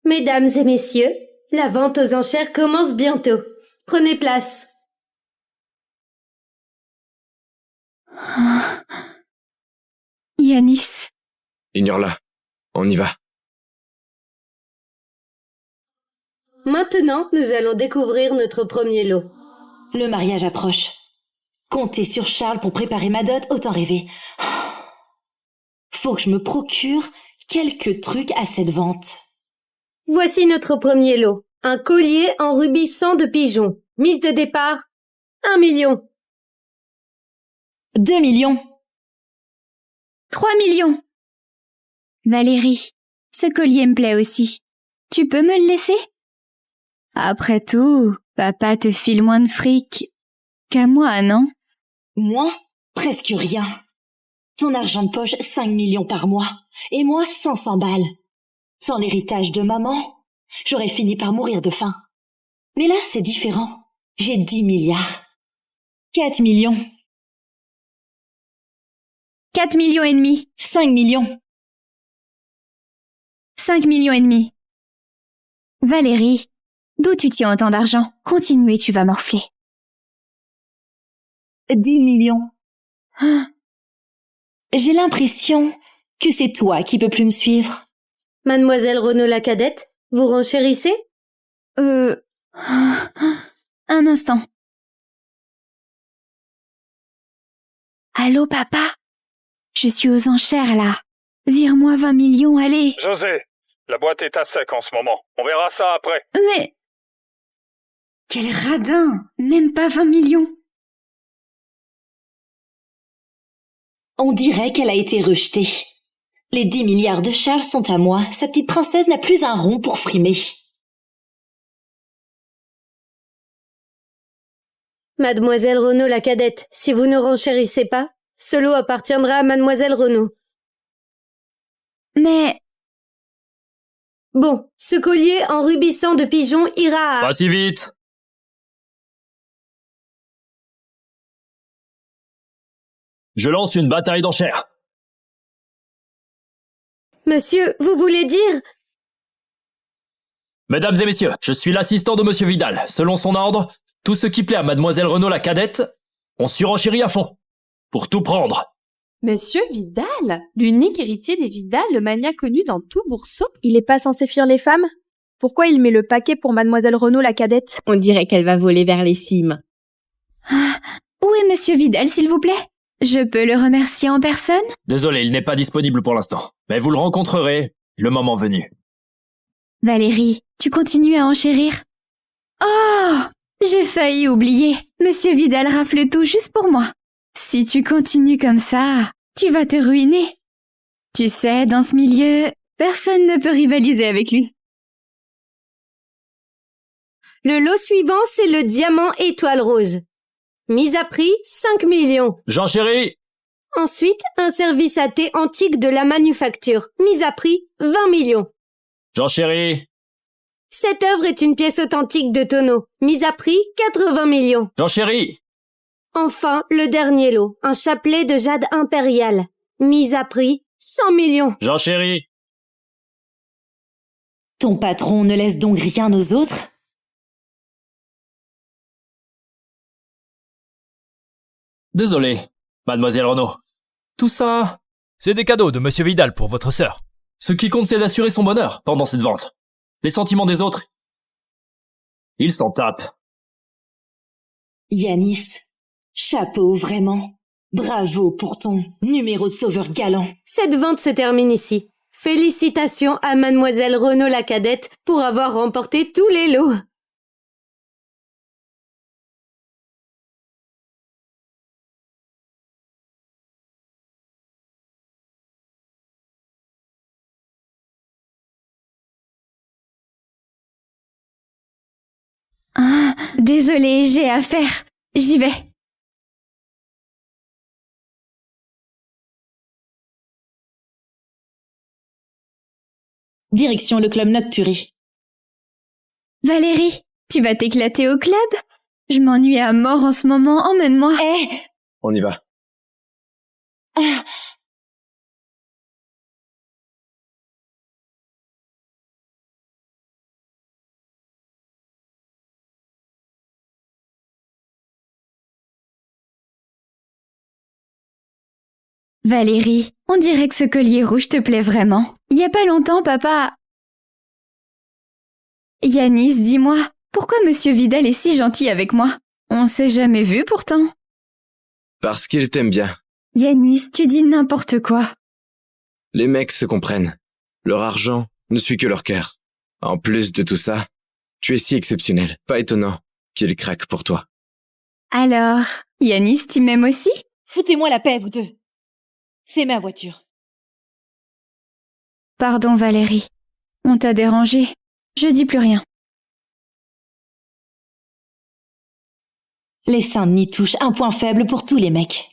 [SPEAKER 2] Mesdames et messieurs, la vente aux enchères commence bientôt. Prenez place.
[SPEAKER 1] Yanis.
[SPEAKER 5] Ignore-la. On y va.
[SPEAKER 2] Maintenant, nous allons découvrir notre premier lot.
[SPEAKER 3] Le mariage approche. Compter sur Charles pour préparer ma dot, autant rêver. Faut que je me procure quelques trucs à cette vente.
[SPEAKER 2] Voici notre premier lot. Un collier en rubis sang de pigeon. Mise de départ, 1 million.
[SPEAKER 3] 2 millions.
[SPEAKER 1] 3 millions. Valérie, ce collier me plaît aussi. Tu peux me le laisser? Après tout, papa te file moins de fric qu'à moi, non?
[SPEAKER 3] Moi, presque rien. Ton argent de poche, 5 millions par mois. Et moi, 500 balles. Sans l'héritage de maman, j'aurais fini par mourir de faim. Mais là, c'est différent. J'ai 10 milliards. 4 millions.
[SPEAKER 1] 4 millions et demi.
[SPEAKER 3] 5 millions.
[SPEAKER 1] 5 millions et demi. Valérie, d'où tu tiens autant d'argent? Continue et tu vas morfler.
[SPEAKER 3] 10 millions. J'ai l'impression que c'est toi qui peux plus me suivre.
[SPEAKER 2] Mademoiselle Renaud la cadette, vous renchérissez?
[SPEAKER 1] Un instant. Allô, papa? Je suis aux enchères, là. Vire-moi 20 millions, allez.
[SPEAKER 4] José, la boîte est à sec en ce moment. On verra ça après.
[SPEAKER 1] Mais... Quel radin! Même pas 20 millions.
[SPEAKER 3] On dirait qu'elle a été rejetée. Les 10 milliards de Charles sont à moi. Sa petite princesse n'a plus un rond pour frimer.
[SPEAKER 2] Mademoiselle Renaud la cadette, si vous ne renchérissez pas, ce lot appartiendra à Mademoiselle Renaud.
[SPEAKER 1] Mais...
[SPEAKER 2] Bon, ce collier en rubis sang de pigeon ira à...
[SPEAKER 8] Pas si vite. Je lance une bataille d'enchères.
[SPEAKER 2] Monsieur, vous voulez dire...
[SPEAKER 8] Mesdames et messieurs, je suis l'assistant de Monsieur Vidal. Selon son ordre, tout ce qui plaît à Mademoiselle Renaud la cadette, on surenchérit à fond. Pour tout prendre.
[SPEAKER 9] Monsieur Vidal, l'unique héritier des Vidal, le magnat connu dans tout Bourseau. Il est pas censé fuir les femmes? Pourquoi il met le paquet pour Mademoiselle Renaud la cadette?
[SPEAKER 10] On dirait qu'elle va voler vers les cimes.
[SPEAKER 1] Où est Monsieur Vidal, s'il vous plaît? Je peux le remercier en personne?
[SPEAKER 8] Désolé, il n'est pas disponible pour l'instant. Mais vous le rencontrerez le moment venu.
[SPEAKER 1] Valérie, tu continues à enchérir? Oh! J'ai failli oublier. Monsieur Vidal rafle tout juste pour moi. Si tu continues comme ça, tu vas te ruiner. Tu sais, dans ce milieu, personne ne peut rivaliser avec lui.
[SPEAKER 2] Le lot suivant, c'est le diamant étoile rose. Mise à prix, 5 millions.
[SPEAKER 8] J'enchéris.
[SPEAKER 2] Ensuite, un service à thé antique de la manufacture. Mise à prix, 20 millions.
[SPEAKER 8] J'enchéris.
[SPEAKER 2] Cette œuvre est une pièce authentique de tonneau. Mise à prix, 80 millions.
[SPEAKER 8] J'enchéris.
[SPEAKER 2] Enfin, le dernier lot, un chapelet de jade impérial. Mise à prix, 100 millions.
[SPEAKER 8] J'enchéris.
[SPEAKER 3] Ton patron ne laisse donc rien aux autres?
[SPEAKER 8] Désolé, Mademoiselle Renaud. Tout ça, c'est des cadeaux de Monsieur Vidal pour votre sœur. Ce qui compte, c'est d'assurer son bonheur pendant cette vente. Les sentiments des autres, ils s'en tapent.
[SPEAKER 3] Yanis, chapeau vraiment. Bravo pour ton numéro de sauveur galant.
[SPEAKER 2] Cette vente se termine ici. Félicitations à Mademoiselle Renaud la cadette pour avoir remporté tous les lots.
[SPEAKER 1] Ah, désolée, j'ai affaire. J'y vais.
[SPEAKER 3] Direction le club Nocturi.
[SPEAKER 1] Valérie, tu vas t'éclater au club? Je m'ennuie à mort en ce moment, emmène-moi.
[SPEAKER 5] On y va.
[SPEAKER 1] Valérie, on dirait que ce collier rouge te plaît vraiment. Il y a pas longtemps, papa... Yanis, dis-moi, pourquoi Monsieur Vidal est si gentil avec moi? On s'est jamais vu pourtant.
[SPEAKER 5] Parce qu'il t'aime bien.
[SPEAKER 1] Yanis, tu dis n'importe quoi.
[SPEAKER 5] Les mecs se comprennent. Leur argent ne suit que leur cœur. En plus de tout ça, tu es si exceptionnel. Pas étonnant qu'il craque pour toi.
[SPEAKER 1] Alors, Yanis, tu m'aimes aussi?
[SPEAKER 3] Foutez-moi la paix, vous deux. C'est ma voiture.
[SPEAKER 1] Pardon, Valérie. On t'a dérangé. Je dis plus rien.
[SPEAKER 3] Les seins n'y touchent, un point faible pour tous les mecs.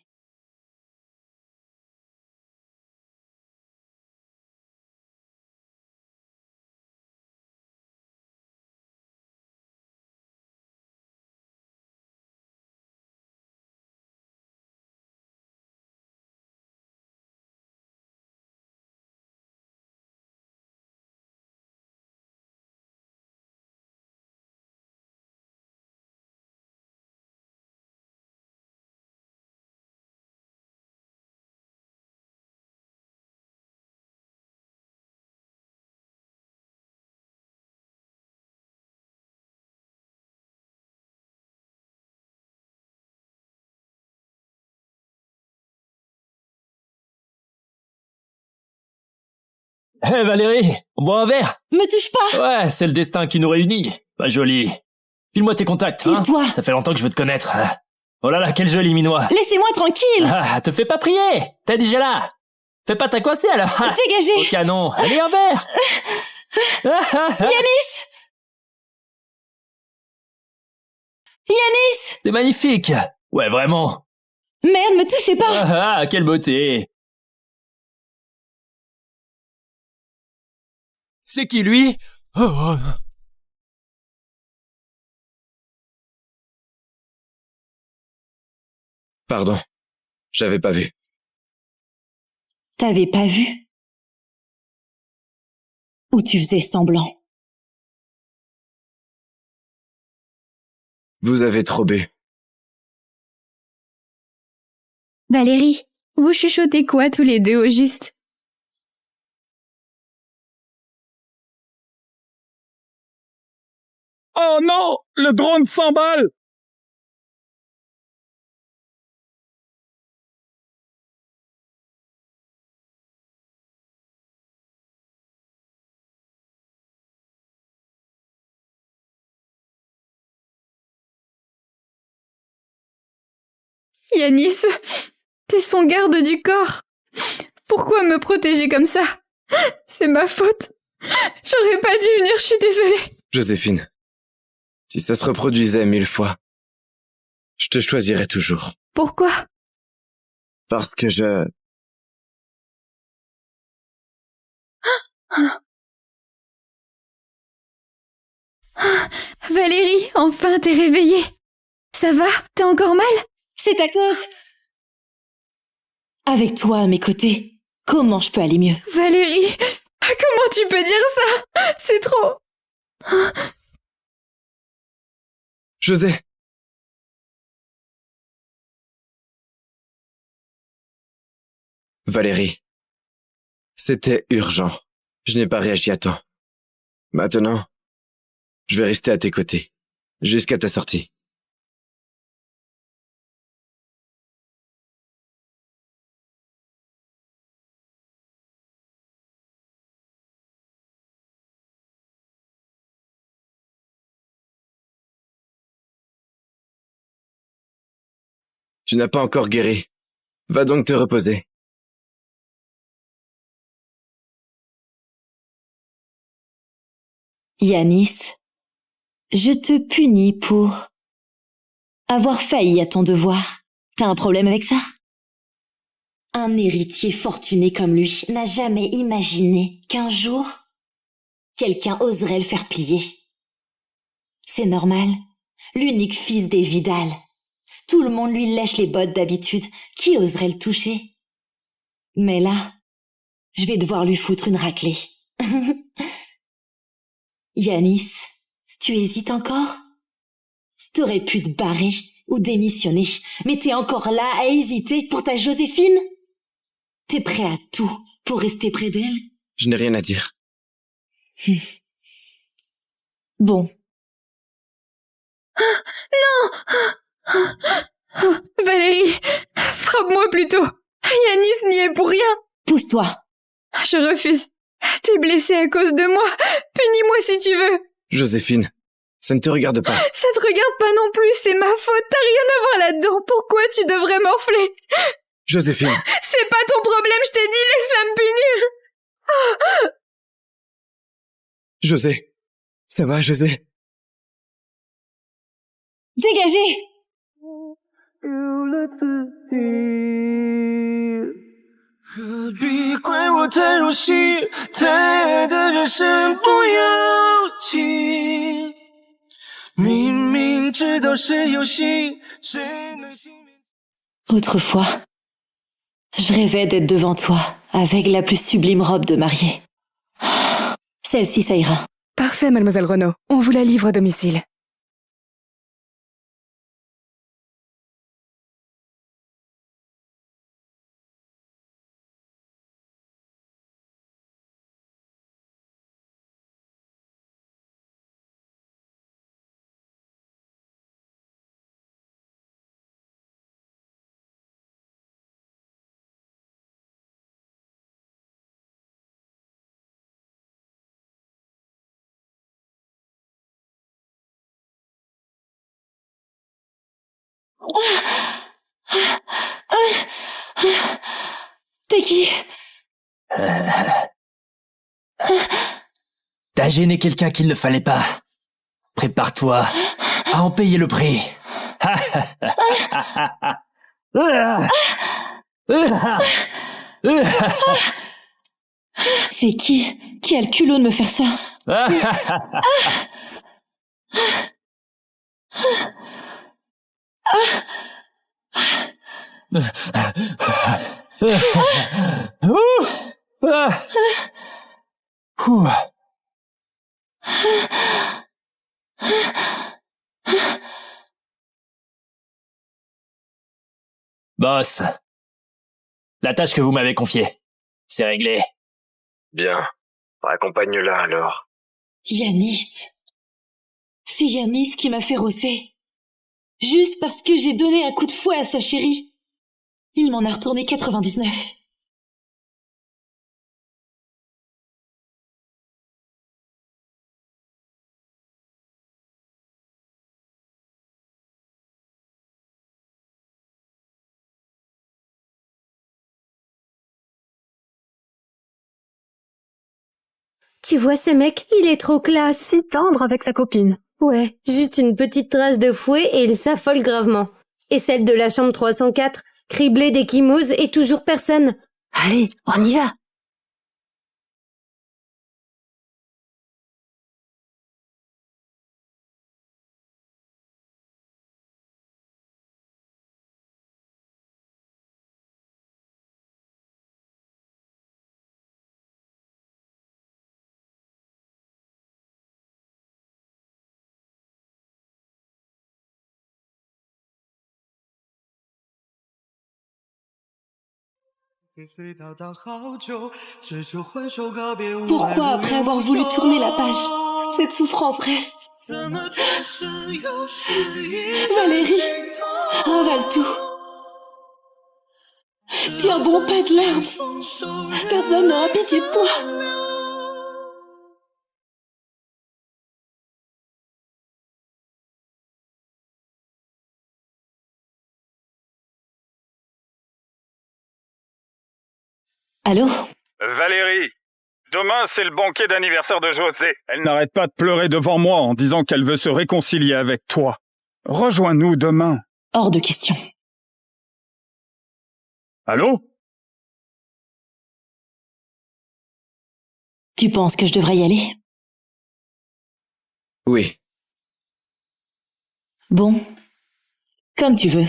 [SPEAKER 8] Hé Valérie, on boit un verre?
[SPEAKER 3] Me touche pas!
[SPEAKER 8] Ouais, c'est le destin qui nous réunit. Pas joli. File-moi tes contacts, hein?
[SPEAKER 3] Tire-toi!
[SPEAKER 8] Ça fait longtemps que je veux te connaître. Oh là là, quel joli minois.
[SPEAKER 3] Laissez-moi tranquille!
[SPEAKER 8] Ah, te fais pas prier. T'es déjà là. Fais pas ta coincée alors.
[SPEAKER 3] Dégagez!
[SPEAKER 8] Au canon. Allez, un verre.
[SPEAKER 3] Yanis! Yanis!
[SPEAKER 8] C'est magnifique. Ouais, vraiment.
[SPEAKER 3] Merde, me touchez pas!
[SPEAKER 8] Ah, quelle beauté. C'est qui lui? Oh.
[SPEAKER 5] Pardon, j'avais pas vu.
[SPEAKER 3] T'avais pas vu? Ou tu faisais semblant?
[SPEAKER 5] Vous avez trop bu.
[SPEAKER 1] Valérie, vous chuchotez quoi tous les deux au juste?
[SPEAKER 4] Oh non! Le drone s'emballe!
[SPEAKER 1] Yanis, t'es son garde du corps. Pourquoi me protéger comme ça? C'est ma faute. J'aurais pas dû venir, je suis désolée.
[SPEAKER 5] Joséphine, si ça se reproduisait 1000 fois, je te choisirais toujours.
[SPEAKER 1] Pourquoi?
[SPEAKER 5] Parce que je...
[SPEAKER 1] Valérie, enfin t'es réveillée. Ça va? T'as encore mal?
[SPEAKER 3] C'est à cause... Avec toi à mes côtés, comment je peux aller mieux?
[SPEAKER 1] Valérie, comment tu peux dire ça? C'est trop...
[SPEAKER 5] José! Valérie, c'était urgent. Je n'ai pas réagi à temps. Maintenant, je vais rester à tes côtés, jusqu'à ta sortie. Tu n'as pas encore guéri. Va donc te reposer.
[SPEAKER 3] Yanis, je te punis pour avoir failli à ton devoir. T'as un problème avec ça? Un héritier fortuné comme lui n'a jamais imaginé qu'un jour, quelqu'un oserait le faire plier. C'est normal. L'unique fils des Vidal. Tout le monde lui lèche les bottes d'habitude. Qui oserait le toucher? Mais là, je vais devoir lui foutre une raclée. Yanis, tu hésites encore? T'aurais pu te barrer ou démissionner, mais t'es encore là à hésiter pour ta Joséphine? T'es prêt à tout pour rester près d'elle?
[SPEAKER 5] Je n'ai rien à dire.
[SPEAKER 3] Bon.
[SPEAKER 13] Valérie, frappe-moi plutôt. Yanis n'y est pour rien.
[SPEAKER 3] Pousse-toi.
[SPEAKER 13] Je refuse. T'es blessée à cause de moi. Punis-moi si tu veux.
[SPEAKER 5] Joséphine, ça ne te regarde pas.
[SPEAKER 13] Ça te regarde pas non plus, c'est ma faute. T'as rien à voir là-dedans. Pourquoi tu devrais morfler?
[SPEAKER 5] Joséphine,
[SPEAKER 13] C'est pas ton problème, je t'ai dit, laisse-la me punir.
[SPEAKER 5] José. Ça va, José?
[SPEAKER 3] Dégagez! Autrefois, je rêvais d'être devant toi, avec la plus sublime robe de mariée. Celle-ci, ça ira.
[SPEAKER 13] Parfait, mademoiselle Renaud. On vous la livre à domicile.
[SPEAKER 3] T'es qui?
[SPEAKER 11] T'as gêné quelqu'un qu'il ne fallait pas. Prépare-toi à en payer le prix.
[SPEAKER 3] C'est qui? Qui a le culot de me faire ça?
[SPEAKER 11] Boss, la tâche que vous m'avez confiée, c'est réglé.
[SPEAKER 5] Bien. Accompagne-la alors.
[SPEAKER 3] Yanis. C'est Yanis qui m'a fait rosser. Juste parce que j'ai donné un coup de fouet à sa chérie. Il m'en a retourné 99.
[SPEAKER 2] Tu vois ce mec, il est trop classe.
[SPEAKER 12] C'est tendre avec sa copine.
[SPEAKER 2] Ouais, juste une petite trace de fouet et il s'affole gravement. Et celle de la chambre 304, criblée d'échymoses et toujours personne.
[SPEAKER 12] Allez, on y va.
[SPEAKER 3] Pourquoi, après avoir voulu tourner la page, cette souffrance reste? Valérie, ravale tout. Tiens bon, pas de larmes. Personne n'aura pitié de toi. Allô?
[SPEAKER 4] Valérie, demain c'est le banquet d'anniversaire de José. Elle n'arrête pas de pleurer devant moi en disant qu'elle veut se réconcilier avec toi. Rejoins-nous demain.
[SPEAKER 3] Hors de question.
[SPEAKER 4] Allô?
[SPEAKER 3] Tu penses que je devrais y aller?
[SPEAKER 5] Oui.
[SPEAKER 3] Bon, comme tu veux.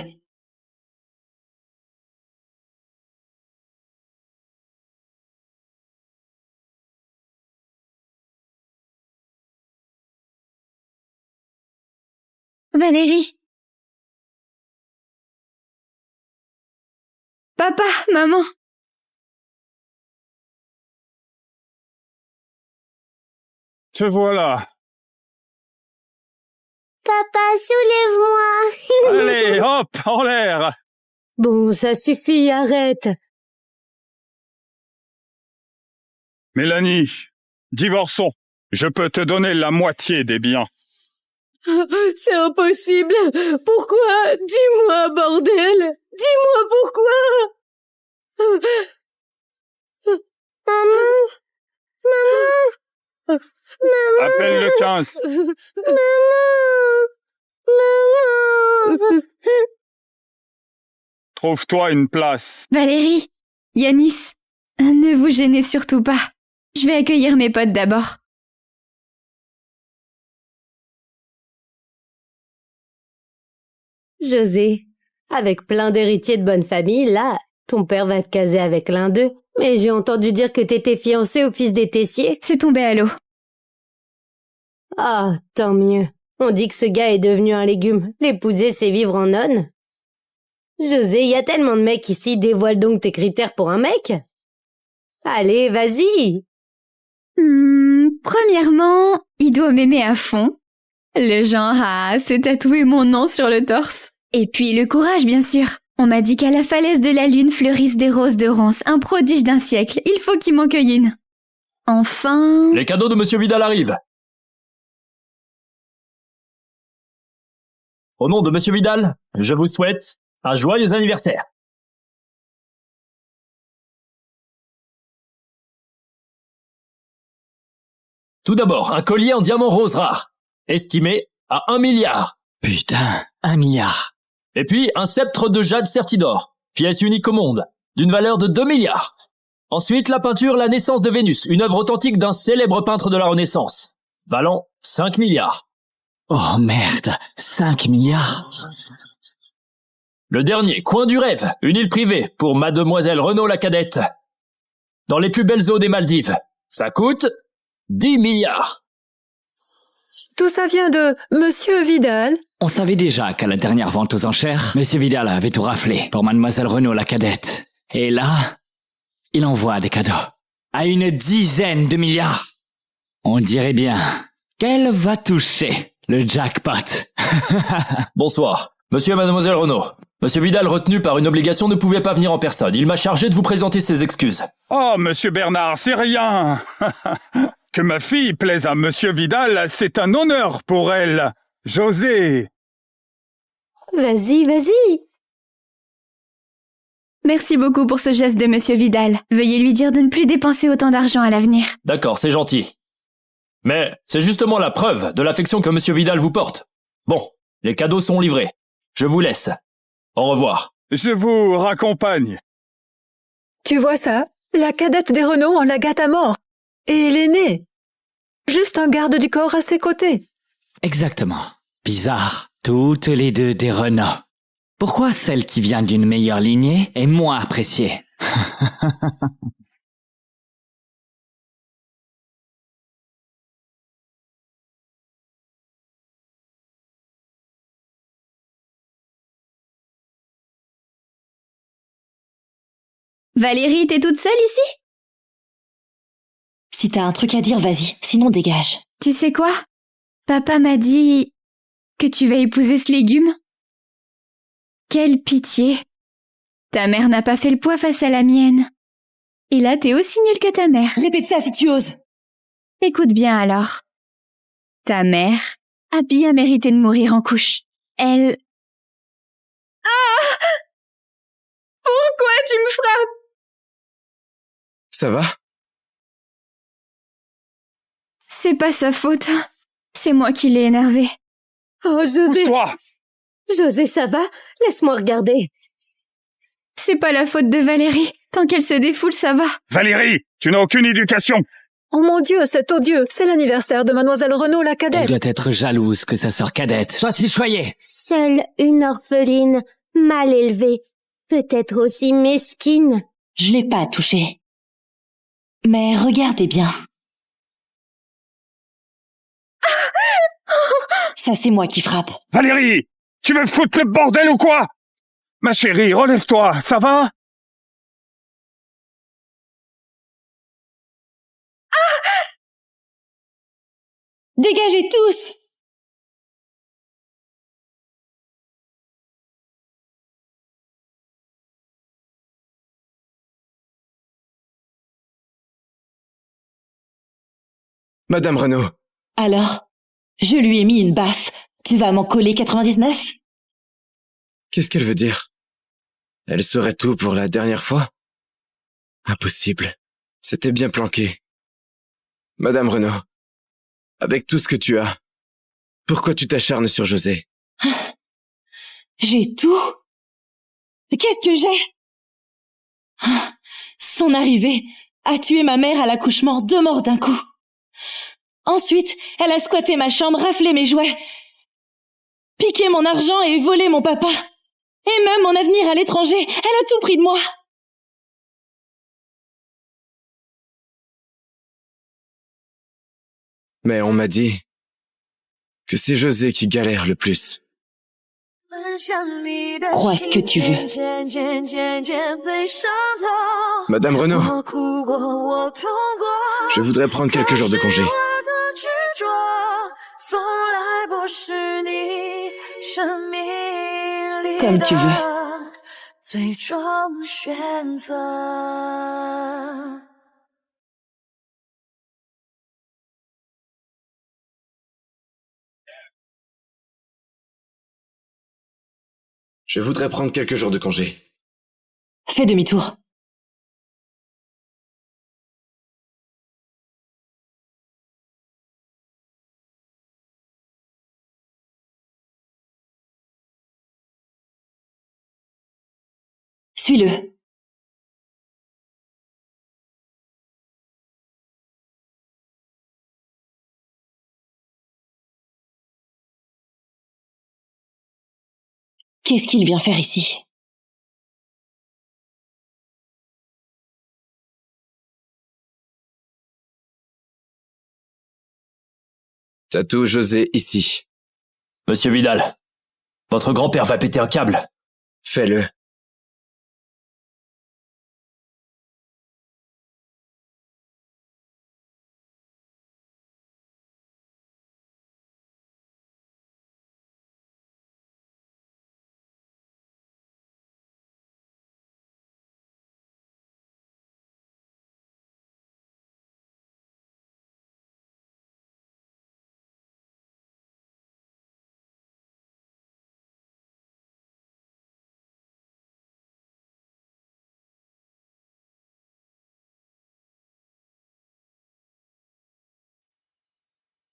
[SPEAKER 1] Valérie. Papa, maman.
[SPEAKER 4] Te voilà.
[SPEAKER 7] Papa, soulève-moi.
[SPEAKER 4] Allez, hop, en l'air.
[SPEAKER 2] Bon, ça suffit, arrête.
[SPEAKER 4] Mélanie, divorçons. Je peux te donner la moitié des biens.
[SPEAKER 2] C'est impossible. Pourquoi? Dis-moi, bordel. Dis-moi pourquoi.
[SPEAKER 7] Maman. Maman. Maman.
[SPEAKER 4] Appelle le 15.
[SPEAKER 7] Maman.
[SPEAKER 4] Trouve-toi une place.
[SPEAKER 1] Valérie, Yanis, ne vous gênez surtout pas. Je vais accueillir mes potes d'abord.
[SPEAKER 2] José, avec plein d'héritiers de bonne famille, là, ton père va te caser avec l'un d'eux. Mais j'ai entendu dire que t'étais fiancé au fils des Tessier.
[SPEAKER 1] C'est tombé à l'eau.
[SPEAKER 2] Ah, tant mieux. On dit que ce gars est devenu un légume. L'épouser, c'est vivre en nonne. José, y a tellement de mecs ici, dévoile donc tes critères pour un mec. Allez, vas-y.
[SPEAKER 1] Premièrement, il doit m'aimer à fond. Le genre à se tatouer mon nom sur le torse. Et puis le courage, bien sûr. On m'a dit qu'à la falaise de la lune fleurissent des roses de ronces, un prodige d'un siècle. Il faut qu'il m'en cueille une. Enfin...
[SPEAKER 8] Les cadeaux de Monsieur Vidal arrivent. Au nom de Monsieur Vidal, je vous souhaite un joyeux anniversaire. Tout d'abord, un collier en diamant rose rare, estimé à 1 milliard.
[SPEAKER 11] Putain, 1 milliard.
[SPEAKER 8] Et puis, un sceptre de jade Certidor, pièce unique au monde, d'une valeur de 2 milliards. Ensuite, la peinture La naissance de Vénus, une œuvre authentique d'un célèbre peintre de la Renaissance, valant 5 milliards.
[SPEAKER 11] Oh merde, 5 milliards.
[SPEAKER 8] Le dernier, Coin du rêve, une île privée pour Mademoiselle Renaud la cadette. Dans les plus belles eaux des Maldives. Ça coûte 10 milliards.
[SPEAKER 12] Tout ça vient de Monsieur Vidal.
[SPEAKER 11] On savait déjà qu'à la dernière vente aux enchères, Monsieur Vidal avait tout raflé pour Mademoiselle Renaud la cadette. Et là, il envoie des cadeaux. À une dizaine de milliards. On dirait bien qu'elle va toucher le jackpot.
[SPEAKER 8] Bonsoir, Monsieur et Mademoiselle Renaud. Monsieur Vidal, retenu par une obligation, ne pouvait pas venir en personne. Il m'a chargé de vous présenter ses excuses.
[SPEAKER 4] Oh, Monsieur Bernard, c'est rien. Que ma fille plaise à Monsieur Vidal, c'est un honneur pour elle. José.
[SPEAKER 2] Vas-y, vas-y.
[SPEAKER 1] Merci beaucoup pour ce geste de Monsieur Vidal. Veuillez lui dire de ne plus dépenser autant d'argent à l'avenir.
[SPEAKER 8] D'accord, c'est gentil. Mais c'est justement la preuve de l'affection que Monsieur Vidal vous porte. Bon, les cadeaux sont livrés. Je vous laisse. Au revoir.
[SPEAKER 4] Je vous raccompagne.
[SPEAKER 12] Tu vois ça? La cadette des Renaud en la gâte à mort. Et l'aîné. Juste un garde du corps à ses côtés.
[SPEAKER 11] Exactement. Bizarre. Toutes les deux des Renaud. Pourquoi celle qui vient d'une meilleure lignée est moins appréciée?
[SPEAKER 1] Valérie, t'es toute seule ici?
[SPEAKER 3] Si t'as un truc à dire, vas-y, sinon dégage.
[SPEAKER 1] Tu sais quoi? Papa m'a dit que tu vas épouser ce légume. Quelle pitié. Ta mère n'a pas fait le poids face à la mienne. Et là, t'es aussi nulle que ta mère.
[SPEAKER 3] Répète ça si tu oses.
[SPEAKER 1] Écoute bien alors. Ta mère a bien mérité de mourir en couche. Elle... Ah! Pourquoi tu me frappes?
[SPEAKER 5] Ça va?
[SPEAKER 1] C'est pas sa faute. C'est moi qui l'ai énervé.
[SPEAKER 2] Oh, José.
[SPEAKER 4] Toi.
[SPEAKER 2] José, ça va? Laisse-moi regarder.
[SPEAKER 1] C'est pas la faute de Valérie. Tant qu'elle se défoule, ça va.
[SPEAKER 4] Valérie, tu n'as aucune éducation.
[SPEAKER 12] Oh mon Dieu, c'est odieux. C'est l'anniversaire de Mademoiselle Renaud, la
[SPEAKER 11] Elle
[SPEAKER 12] cadette.
[SPEAKER 11] doit être jalouse que sa sœur cadette soit si choyée.
[SPEAKER 2] Seule une orpheline, mal élevée, peut-être aussi mesquine.
[SPEAKER 3] Je l'ai pas touchée. Mais regardez bien. Ça, c'est moi qui frappe.
[SPEAKER 4] Valérie, tu veux foutre le bordel ou quoi? Ma chérie, relève-toi, ça va?
[SPEAKER 3] Dégagez tous!
[SPEAKER 5] Madame Renaud,
[SPEAKER 3] Alors, je lui ai mis une baffe. Tu vas m'en coller 99?
[SPEAKER 5] qu'est-ce qu'elle veut dire? Elle saurait tout pour la dernière fois? Impossible. C'était bien planqué. Madame Renaud, avec tout ce que tu as, pourquoi tu t'acharnes sur José?
[SPEAKER 3] J'ai tout? Qu'est-ce que j'ai? Son arrivée a tué ma mère à l'accouchement, 2 morts d'un coup. Ensuite, elle a squatté ma chambre, raflé mes jouets, piqué mon argent et volé mon papa. Et même mon avenir à l'étranger. Elle a tout pris de moi.
[SPEAKER 5] Mais on m'a dit que c'est José qui galère le plus.
[SPEAKER 3] Crois ce que tu veux.
[SPEAKER 5] Madame Renaud, je voudrais prendre quelques jours de congé.
[SPEAKER 3] Comme tu veux.
[SPEAKER 5] Je voudrais prendre quelques jours de congé.
[SPEAKER 3] Fais demi-tour. Suis-le. Qu'est-ce qu'il vient faire ici?
[SPEAKER 5] T'as tout José ici.
[SPEAKER 8] Monsieur Vidal, votre grand-père va péter un câble.
[SPEAKER 5] Fais-le.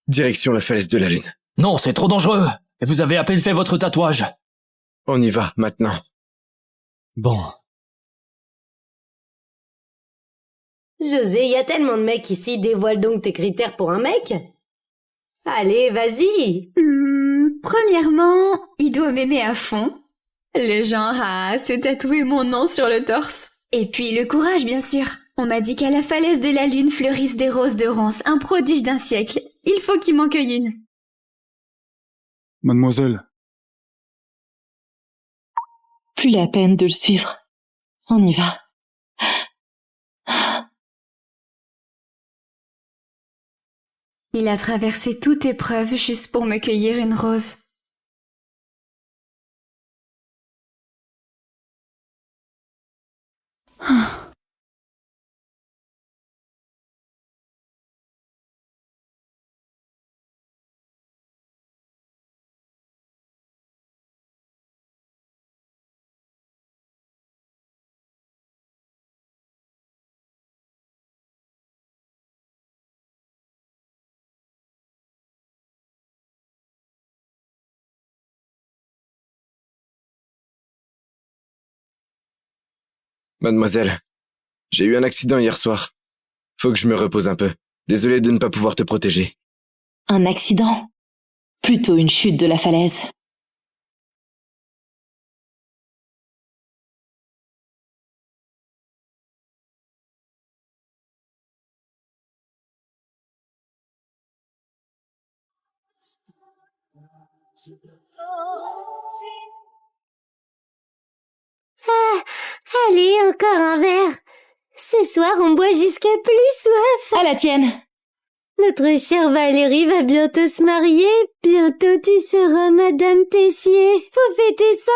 [SPEAKER 5] Direction la falaise de la Lune.
[SPEAKER 8] Non, c'est trop dangereux. Et vous avez à peine fait votre tatouage.
[SPEAKER 5] On y va, maintenant.
[SPEAKER 11] Bon.
[SPEAKER 2] José, y a tellement de mecs ici, dévoile donc tes critères pour un mec. Allez, vas-y.
[SPEAKER 1] Premièrement, il doit m'aimer à fond. Le genre à se tatouer mon nom sur le torse. Et puis le courage, bien sûr. On m'a dit qu'à la falaise de la Lune fleurissent des roses de Rance, un prodige d'un siècle. Il faut qu'il m'en cueille une.
[SPEAKER 4] Mademoiselle,
[SPEAKER 3] Plus la peine de le suivre. On y va.
[SPEAKER 1] Il a traversé toute épreuve juste pour me cueillir une rose.
[SPEAKER 5] Mademoiselle, j'ai eu un accident hier soir. Faut que je me repose un peu. Désolé de ne pas pouvoir te protéger.
[SPEAKER 3] Un accident? Plutôt une chute de la falaise.
[SPEAKER 2] Allez, encore un verre. Ce soir, on boit jusqu'à plus soif.
[SPEAKER 3] À la tienne.
[SPEAKER 2] Notre chère Valérie va bientôt se marier. Bientôt, tu seras Madame Tessier. Faut fêter ça.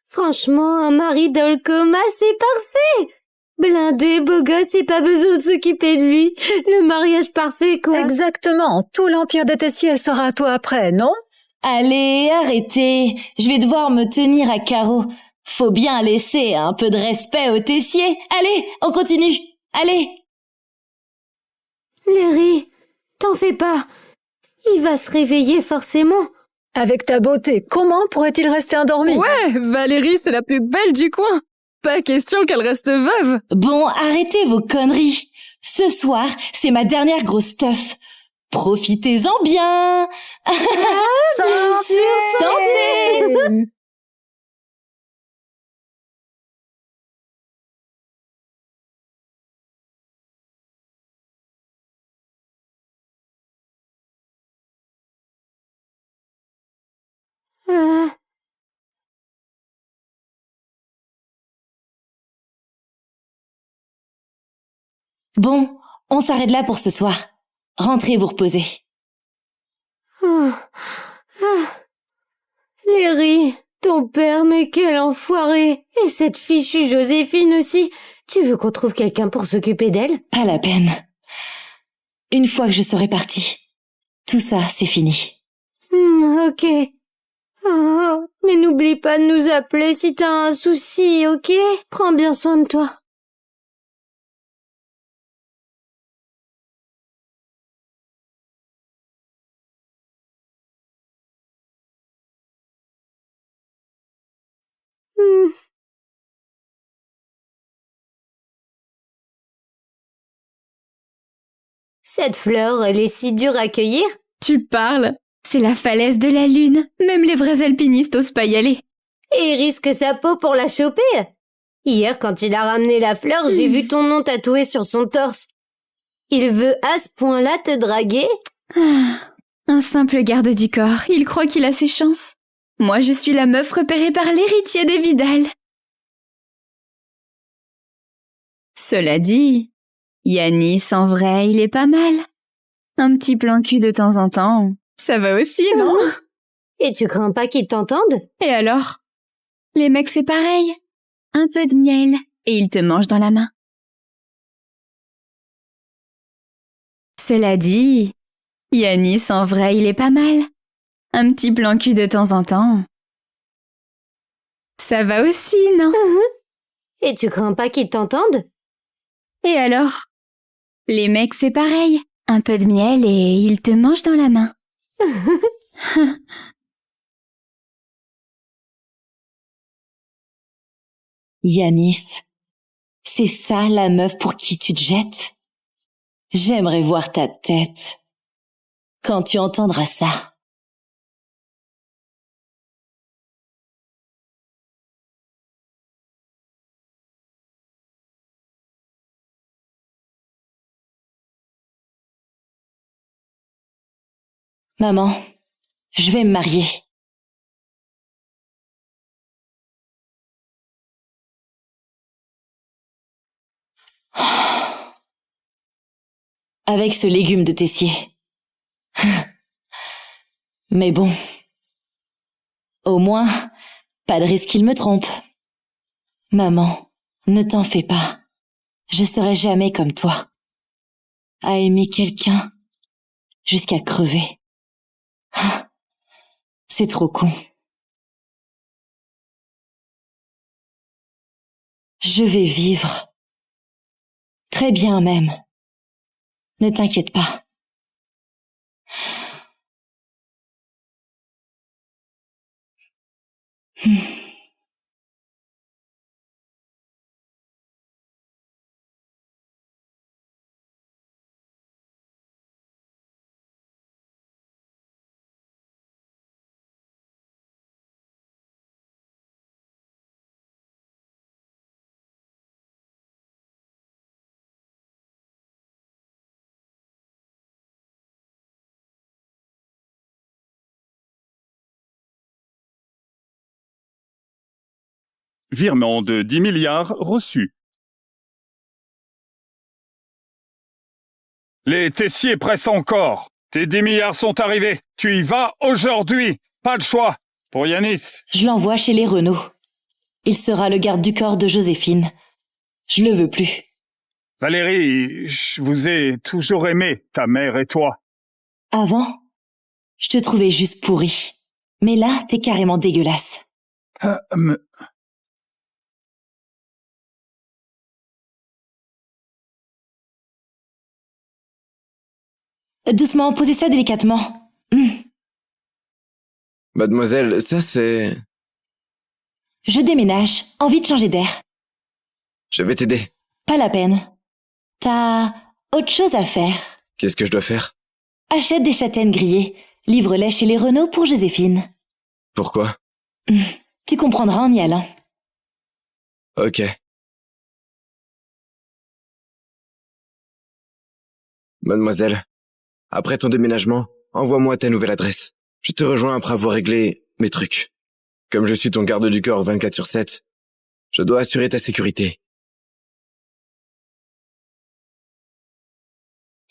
[SPEAKER 2] Franchement, un mari dans le coma, c'est parfait. Blindé, beau gosse et pas besoin de s'occuper de lui. Le mariage parfait, quoi.
[SPEAKER 12] Exactement. Tout l'empire des Tessiers sera à toi après, non?
[SPEAKER 3] Allez, arrêtez. Je vais devoir me tenir à carreau. Faut bien laisser un peu de respect aux Tessiers. Allez, on continue. Allez.
[SPEAKER 2] Larry, t'en fais pas. Il va se réveiller forcément.
[SPEAKER 12] Avec ta beauté, comment pourrait-il rester endormi?
[SPEAKER 13] Ouais, Valérie, c'est la plus belle du coin. Pas question qu'elle reste veuve.
[SPEAKER 3] Bon, arrêtez vos conneries. Ce soir, c'est ma dernière grosse teuf. Profitez-en bien.
[SPEAKER 12] Santé!
[SPEAKER 3] Santé! Bon, on s'arrête là pour ce soir. Rentrez vous reposer.
[SPEAKER 2] Larry, ton père, mais quel enfoiré. Et cette fichue Joséphine aussi. Tu veux qu'on trouve quelqu'un pour s'occuper d'elle?
[SPEAKER 3] Pas la peine. Une fois que je serai partie, tout ça, c'est fini.
[SPEAKER 2] Ok. Oh, mais n'oublie pas de nous appeler si t'as un souci, ok? Prends bien soin de toi. Cette fleur, elle est si dure à cueillir.
[SPEAKER 1] Tu parles? C'est la falaise de la lune. Même les vrais alpinistes osent pas y aller.
[SPEAKER 2] Et il risque sa peau pour la choper. Hier, quand il a ramené la fleur, j'ai vu ton nom tatoué sur son torse. Il veut à ce point-là te draguer?
[SPEAKER 1] Un simple garde du corps. Il croit qu'il a ses chances. Moi, je suis la meuf repérée par l'héritier des Vidal. Cela dit, Yanis, en vrai, il est pas mal. Un petit plan cul de temps en temps, ça va aussi, non?
[SPEAKER 2] Et tu crains pas qu'ils t'entendent?
[SPEAKER 1] Et alors? Les mecs, c'est pareil. Un peu de miel, et ils te mangent dans la main. Cela dit, Yanis, en vrai, il est pas mal. Un petit plan cul de temps en temps. Ça va aussi, non?
[SPEAKER 2] Et tu crains pas qu'ils t'entendent?
[SPEAKER 1] Et alors? Les mecs, c'est pareil. Un peu de miel et ils te mangent dans la main.
[SPEAKER 3] Yanis, c'est ça la meuf pour qui tu te jettes? J'aimerais voir ta tête quand tu entendras ça. Maman, je vais me marier. Avec ce légume de Tessier. Mais bon, au moins, pas de risque qu'il me trompe. Maman, ne t'en fais pas. Je serai jamais comme toi. À aimer quelqu'un jusqu'à crever. C'est trop con. Je vais vivre. Très bien même. Ne t'inquiète pas.
[SPEAKER 4] Virement de 10 milliards reçu. Les Tessiers pressent encore. Tes 10 milliards sont arrivés. Tu y vas aujourd'hui. Pas de choix. Pour Yanis.
[SPEAKER 3] Je l'envoie chez les Renault. Il sera le garde du corps de Joséphine. Je le veux plus.
[SPEAKER 4] Valérie, je vous ai toujours aimé, ta mère et toi.
[SPEAKER 3] Avant, je te trouvais juste pourri. Mais là, t'es carrément dégueulasse. Doucement, posez ça délicatement.
[SPEAKER 5] Mademoiselle, ça c'est...
[SPEAKER 3] Je déménage. Envie de changer d'air.
[SPEAKER 5] Je vais t'aider.
[SPEAKER 3] Pas la peine. T'as autre chose à faire.
[SPEAKER 5] Qu'est-ce que je dois faire?
[SPEAKER 3] Achète des châtaignes grillées. Livre-les chez les Renault pour Joséphine.
[SPEAKER 5] Pourquoi?
[SPEAKER 3] Tu comprendras en y allant.
[SPEAKER 5] Ok. Mademoiselle, après ton déménagement, envoie-moi ta nouvelle adresse. Je te rejoins après avoir réglé mes trucs. Comme je suis ton garde du corps 24/7, je dois assurer ta sécurité.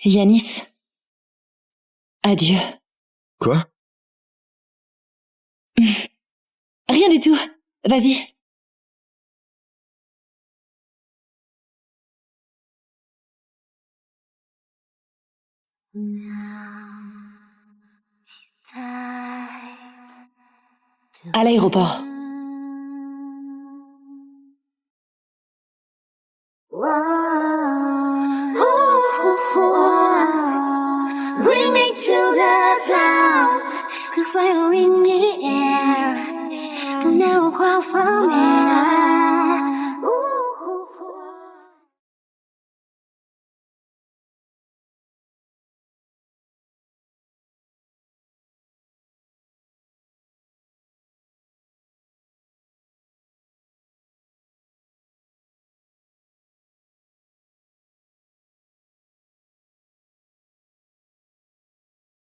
[SPEAKER 3] Yanis. Adieu.
[SPEAKER 5] Quoi?
[SPEAKER 3] Rien du tout. Vas-y. À l'aéroport.